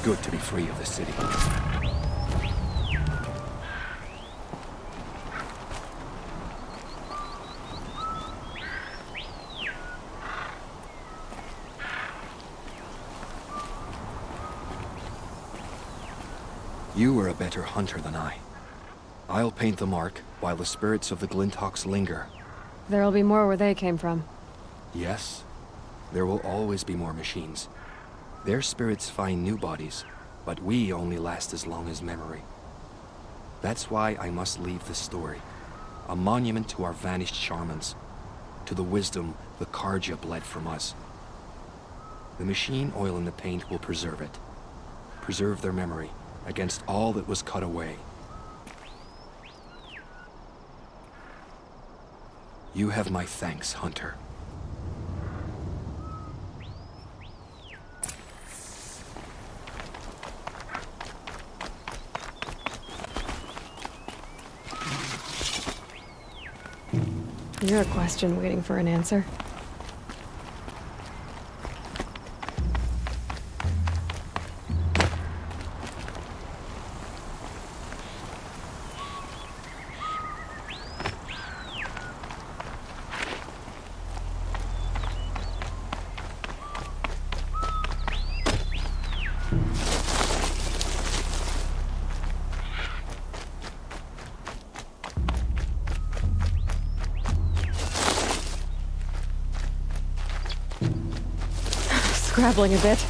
R: good to be free of the city. You are a better hunter than I. I'll paint the mark while the spirits of the Glinthawks linger.
A: There'll be more where they came from.
R: Yes, there will always be more machines. Their spirits find new bodies, but we only last as long as memory. That's why I must leave this story. A monument to our vanished shamans, to the wisdom the Carja bled from us. The machine oil in the paint will preserve it. Preserve their memory against all that was cut away. You have my thanks, Hunter.
A: You're a question waiting for an answer. Scrabbling a bit.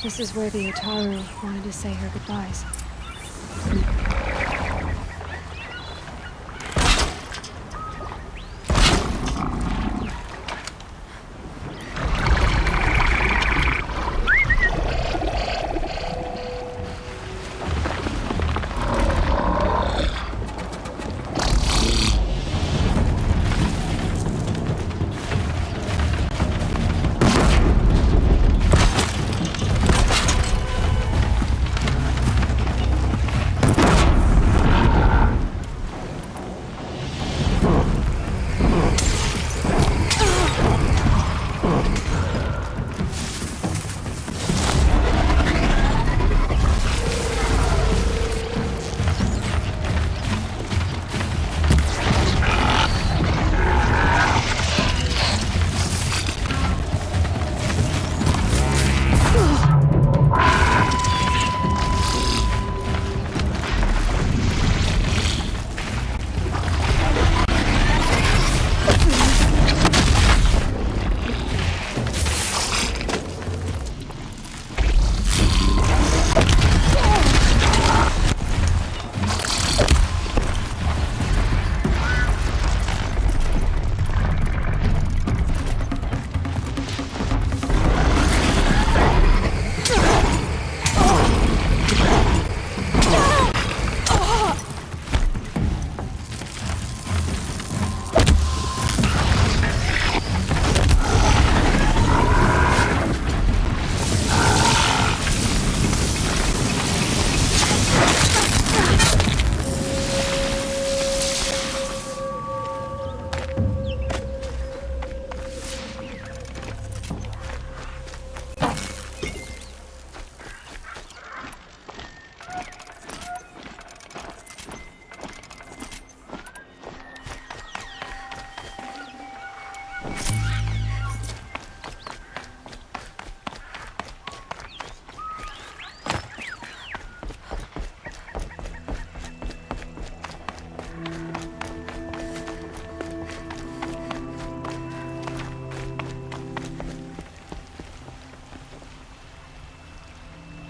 A: This is where the Utaru wanted to say her goodbyes.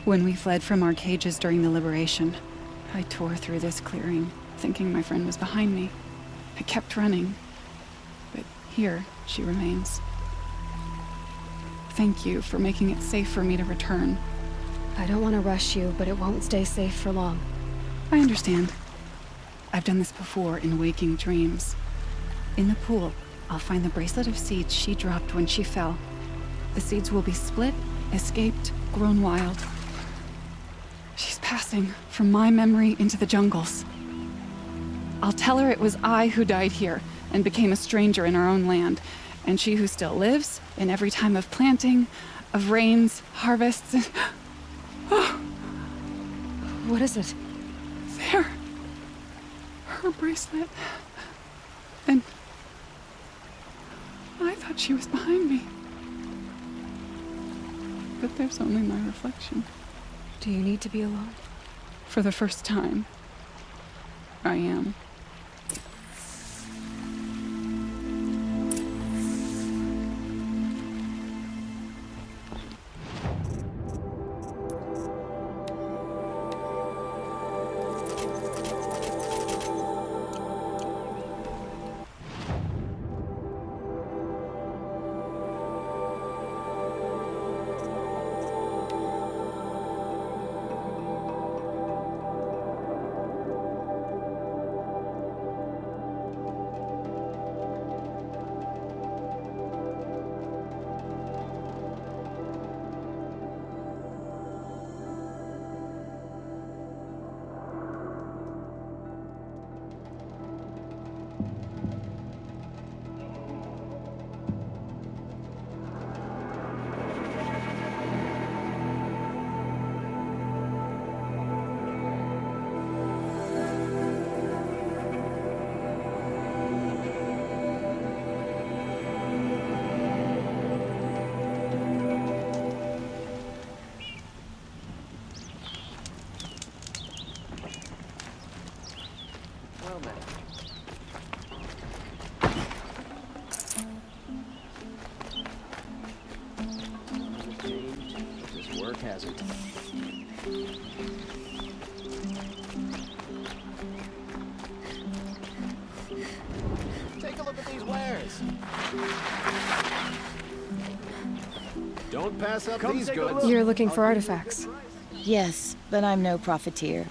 N: When we fled from our cages during the liberation, I tore through this clearing, thinking my friend was behind me. I kept running, but here she remains. Thank you for making it safe for me to return.
A: I don't want to rush you, but it won't stay safe for long.
N: I understand. I've done this before in waking dreams. In the pool, I'll find the bracelet of seeds she dropped when she fell. The seeds will be split, escaped, grown wild. She's passing from my memory into the jungles. I'll tell her it was I who died here and became a stranger in our own land, and she who still lives in every time of planting, of rains, harvests, and... Oh.
A: What is it?
N: There. Her bracelet. And... I thought she was behind me. But there's only my reflection.
A: Do you need to be alone?
N: For the first time, I am.
J: Hazard. Take a look at these wares. Don't pass up these goods.
A: You're looking for artifacts.
E: Yes, but I'm no profiteer.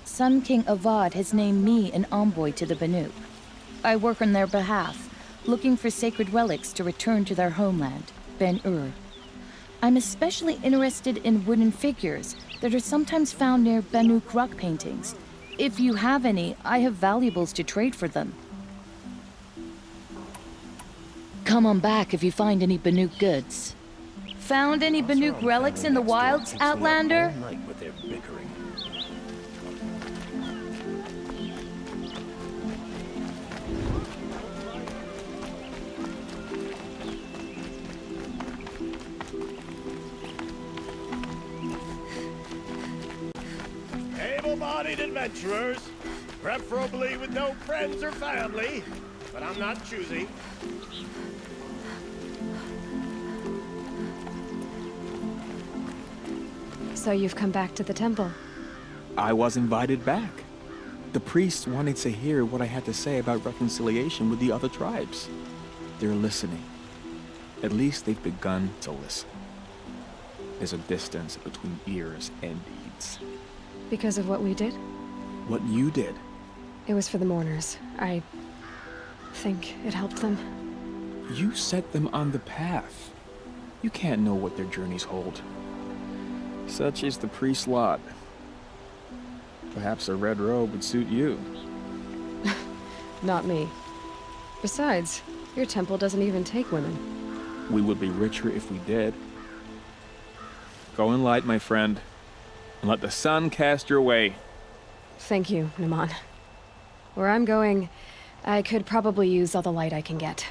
E: Sun King Avad has named me an envoy to the Banuk. I work on their behalf, looking for sacred relics to return to their homeland, Ben-Ur. I'm especially interested in wooden figures that are sometimes found near Banuk rock paintings. If you have any, I have valuables to trade for them. Come on back if you find any Banuk goods. Found any Banuk relics in the wilds, Outlander?
P: With their bickering.
L: Able-bodied adventurers, preferably with no friends or family, but I'm not choosy.
A: So you've come back to the temple.
Q: I was invited back. The priests wanted to hear what I had to say about reconciliation with the other tribes. They're listening. At least they've begun to listen. There's a distance between ears and deeds.
A: Because of what we did?
Q: What you did.
A: It was for the mourners. I think it helped them.
Q: You set them on the path. You can't know what their journeys hold. Such is the priest's lot. Perhaps a red robe would suit you.
A: Not me. Besides, your temple doesn't even take women.
Q: We would be richer if we did. Go in light, my friend, and let the sun cast your way.
A: Thank you, Naman. Where I'm going, I could probably use all the light I can get.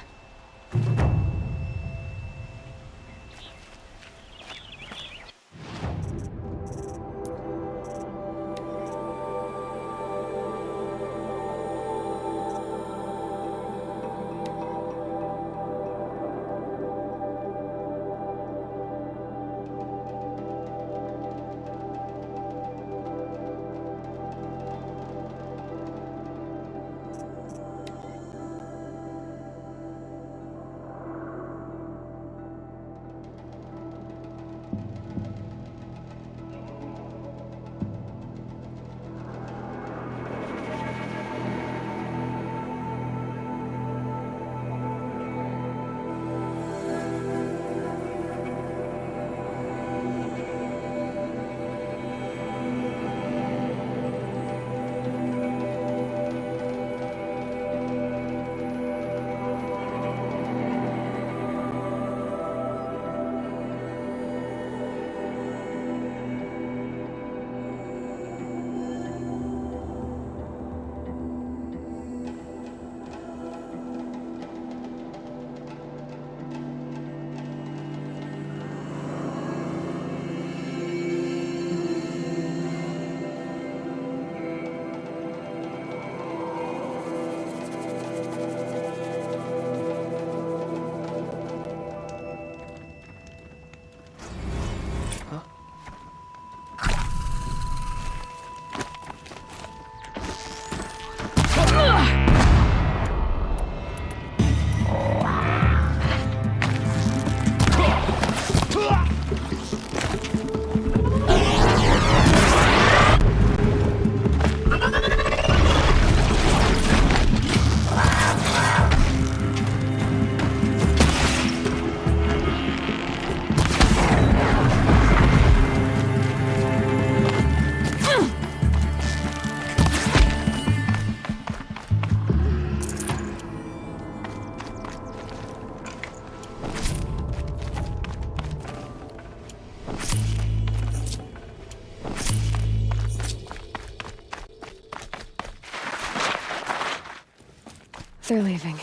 A: They're leaving.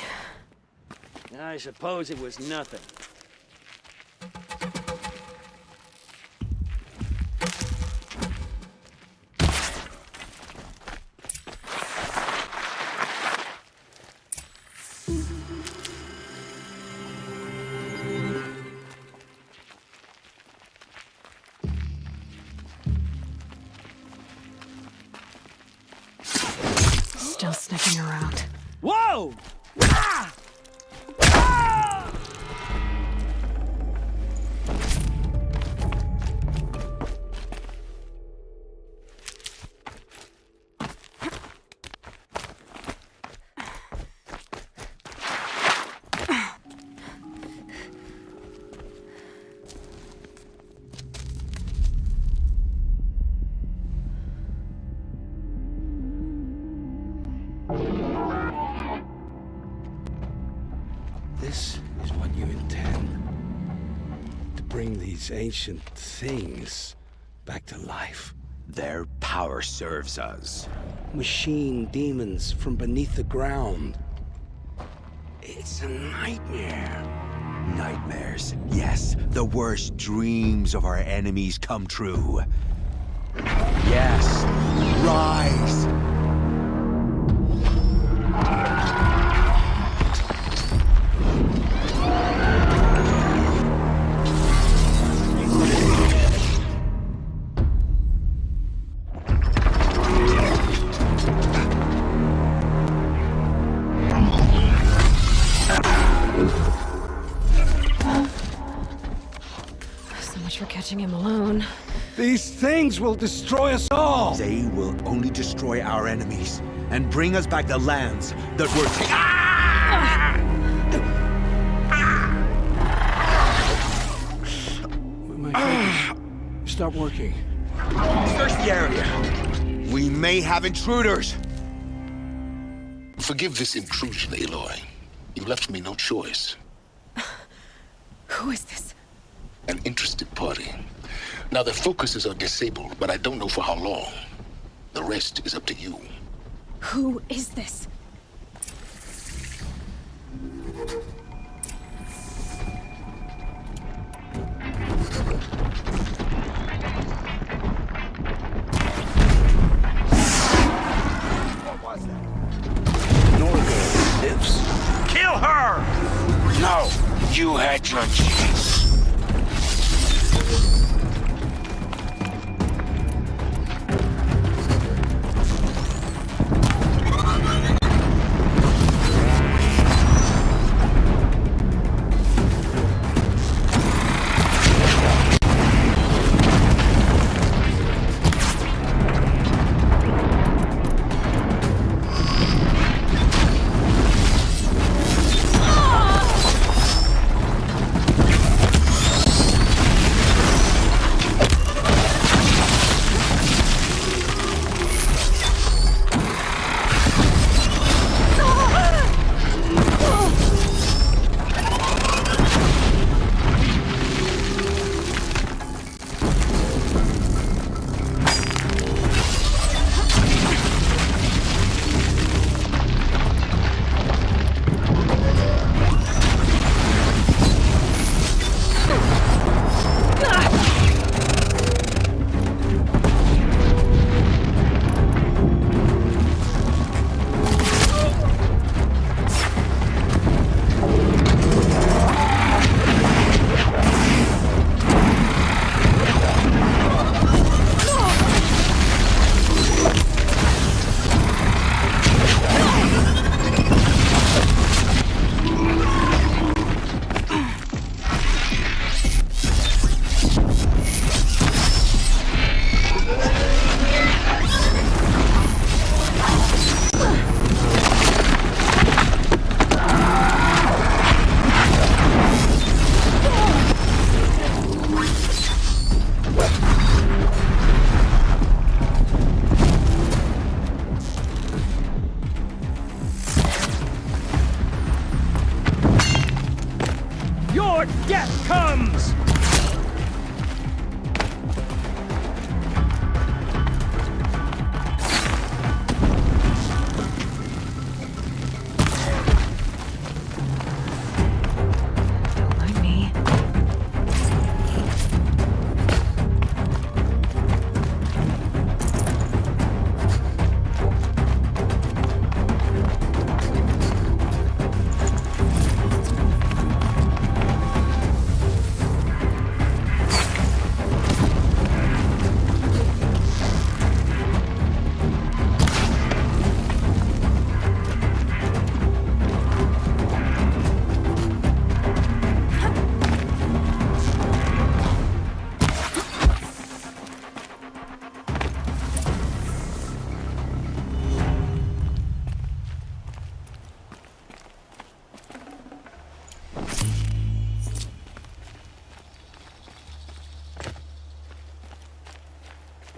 P: I suppose it was nothing.
A: Still sniffing around.
P: Whoa!
C: This is what you intend. To bring these ancient things back to life.
K: Their power serves us.
C: Machine demons from beneath the ground. It's a nightmare.
K: Nightmares. Yes, the worst dreams of our enemies come true. Yes, rise!
A: So much for catching him alone.
C: These things will destroy us all!
K: They will only destroy our enemies and bring us back the lands that were
C: My fingers stop working.
K: Search the area. We may have intruders.
O: Forgive this intrusion, Aloy. You left me no choice.
A: Who is this?
O: An interested party. Now, their focuses are disabled, but I don't know for how long. The rest is up to you.
A: Who is this?
C: What was that?
L: Norgard lives. Kill her!
K: No, you had your chance.
L: Your death comes!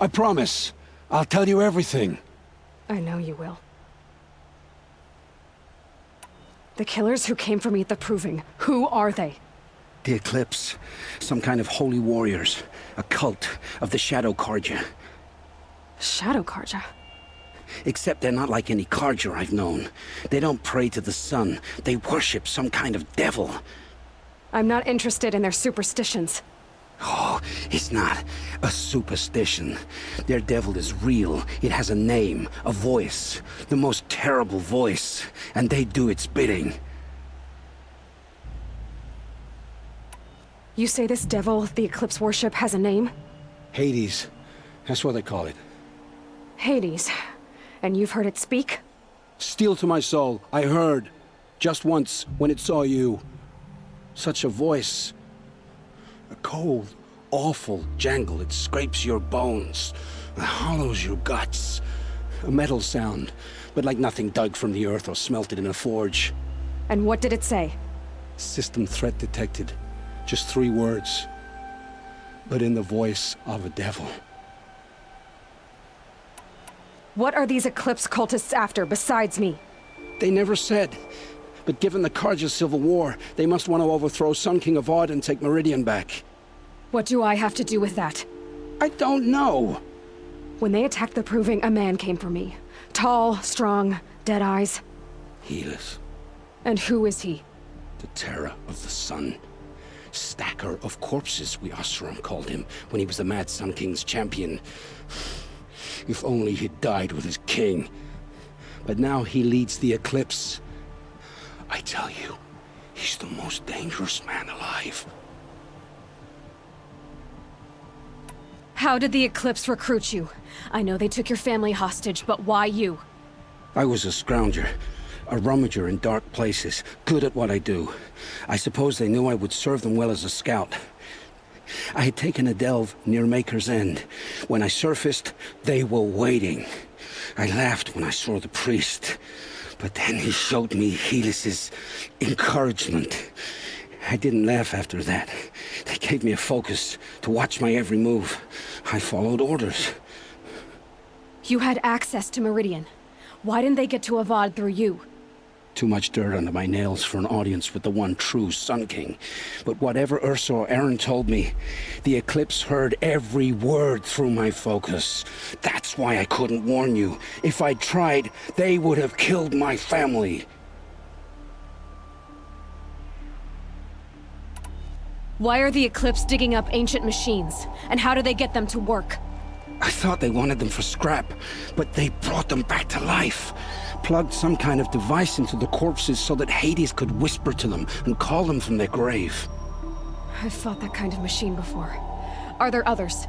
C: I promise. I'll tell you everything.
A: I know you will. The killers who came for me at the Proving, who are they?
C: The Eclipse. Some kind of holy warriors. A cult of the Shadow Carja.
A: Shadow Carja?
C: Except they're not like any Carja I've known. They don't pray to the sun. They worship some kind of devil.
A: I'm not interested in their superstitions.
C: Oh, it's not a superstition. Their devil is real. It has a name, a voice. The most terrible voice. And they do its bidding.
A: You say this devil the Eclipse worship has a name?
C: Hades. That's what they call it.
A: Hades. And you've heard it speak?
C: Steel to my soul. I heard. Just once, when it saw you. Such a voice. A cold, awful jangle. It scrapes your bones. It hollows your guts. A metal sound, but like nothing dug from the earth or smelted in a forge.
A: And what did it say?
C: System threat detected. Just 3 words. But in the voice of a devil.
A: What are these Eclipse cultists after, besides me?
C: They never said. But given the Carja civil war, they must want to overthrow Sun King Avad and take Meridian back.
A: What do I have to do with that?
C: I don't know.
A: When they attacked the Proving, a man came for me. Tall, strong, dead eyes.
C: Helis.
A: And who is he?
C: The terror of the sun. Stacker of corpses, we Oseram called him, when he was the Mad Sun King's champion. If only he'd died with his king. But now he leads the Eclipse. I tell you, he's the most dangerous man alive.
A: How did the Eclipse recruit you? I know they took your family hostage, but why you?
C: I was a scrounger. A rummager in dark places, good at what I do. I suppose they knew I would serve them well as a scout. I had taken a delve near Maker's End. When I surfaced, they were waiting. I laughed when I saw the priest. But then he showed me Helis's encouragement. I didn't laugh after that. They gave me a focus to watch my every move. I followed orders.
A: You had access to Meridian. Why didn't they get to Avad through you?
C: Too much dirt under my nails for an audience with the one true Sun King. But whatever Ursa or Aaron told me, the Eclipse heard every word through my focus. That's why I couldn't warn you. If I'd tried, they would have killed my family.
A: Why are the Eclipse digging up ancient machines? And how do they get them to work?
C: I thought they wanted them for scrap, but they brought them back to life. Plugged some kind of device into the corpses so that Hades could whisper to them and call them from their grave.
A: I've fought that kind of machine before. Are there others?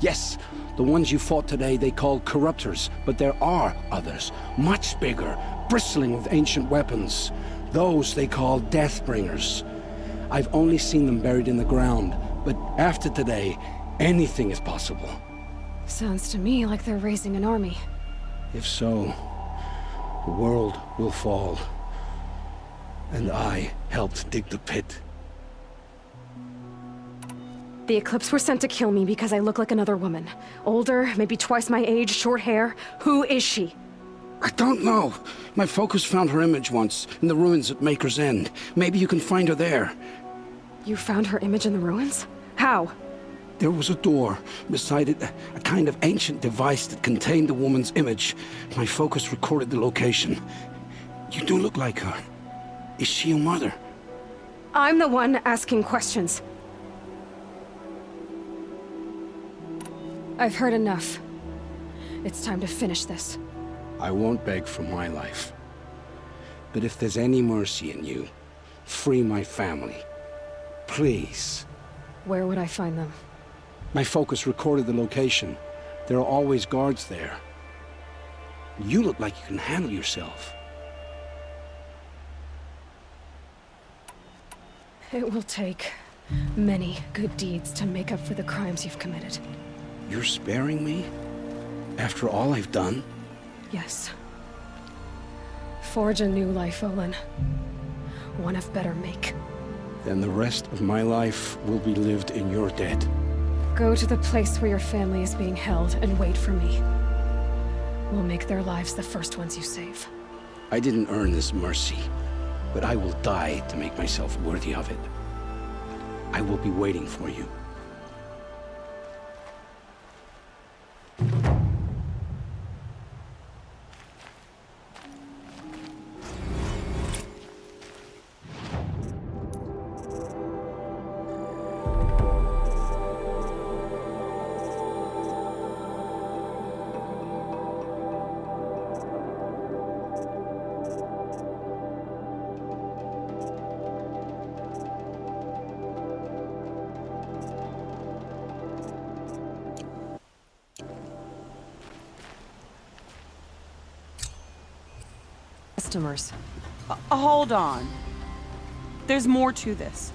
C: Yes, the ones you fought today they called Corruptors, but there are others, much bigger, bristling with ancient weapons. Those they call Deathbringers. I've only seen them buried in the ground, but after today, anything is possible.
A: Sounds to me like they're raising an army.
C: If so, the world will fall. And I helped dig the pit.
A: The Eclipse were sent to kill me because I look like another woman. Older, maybe twice my age, short hair. Who is she?
C: I don't know. My focus found her image once, in the ruins at Maker's End. Maybe you can find her there.
A: You found her image in the ruins? How?
C: There was a door. Beside it, a kind of ancient device that contained the woman's image. My focus recorded the location. You do look like her. Is she your mother?
A: I'm the one asking questions. I've heard enough. It's time to finish this.
C: I won't beg for my life. But if there's any mercy in you, free my family. Please.
A: Where would I find them?
C: My focus recorded the location. There are always guards there. You look like you can handle yourself.
A: It will take many good deeds to make up for the crimes you've committed.
C: You're sparing me? After all I've done?
A: Yes. Forge a new life, Olin. One of better make.
C: Then the rest of my life will be lived in your debt.
A: Go to the place where your family is being held and wait for me. We'll make their lives the first ones you save.
C: I didn't earn this mercy, but I will die to make myself worthy of it. I will be waiting for you.
S: Customers. Hold on. There's more to this.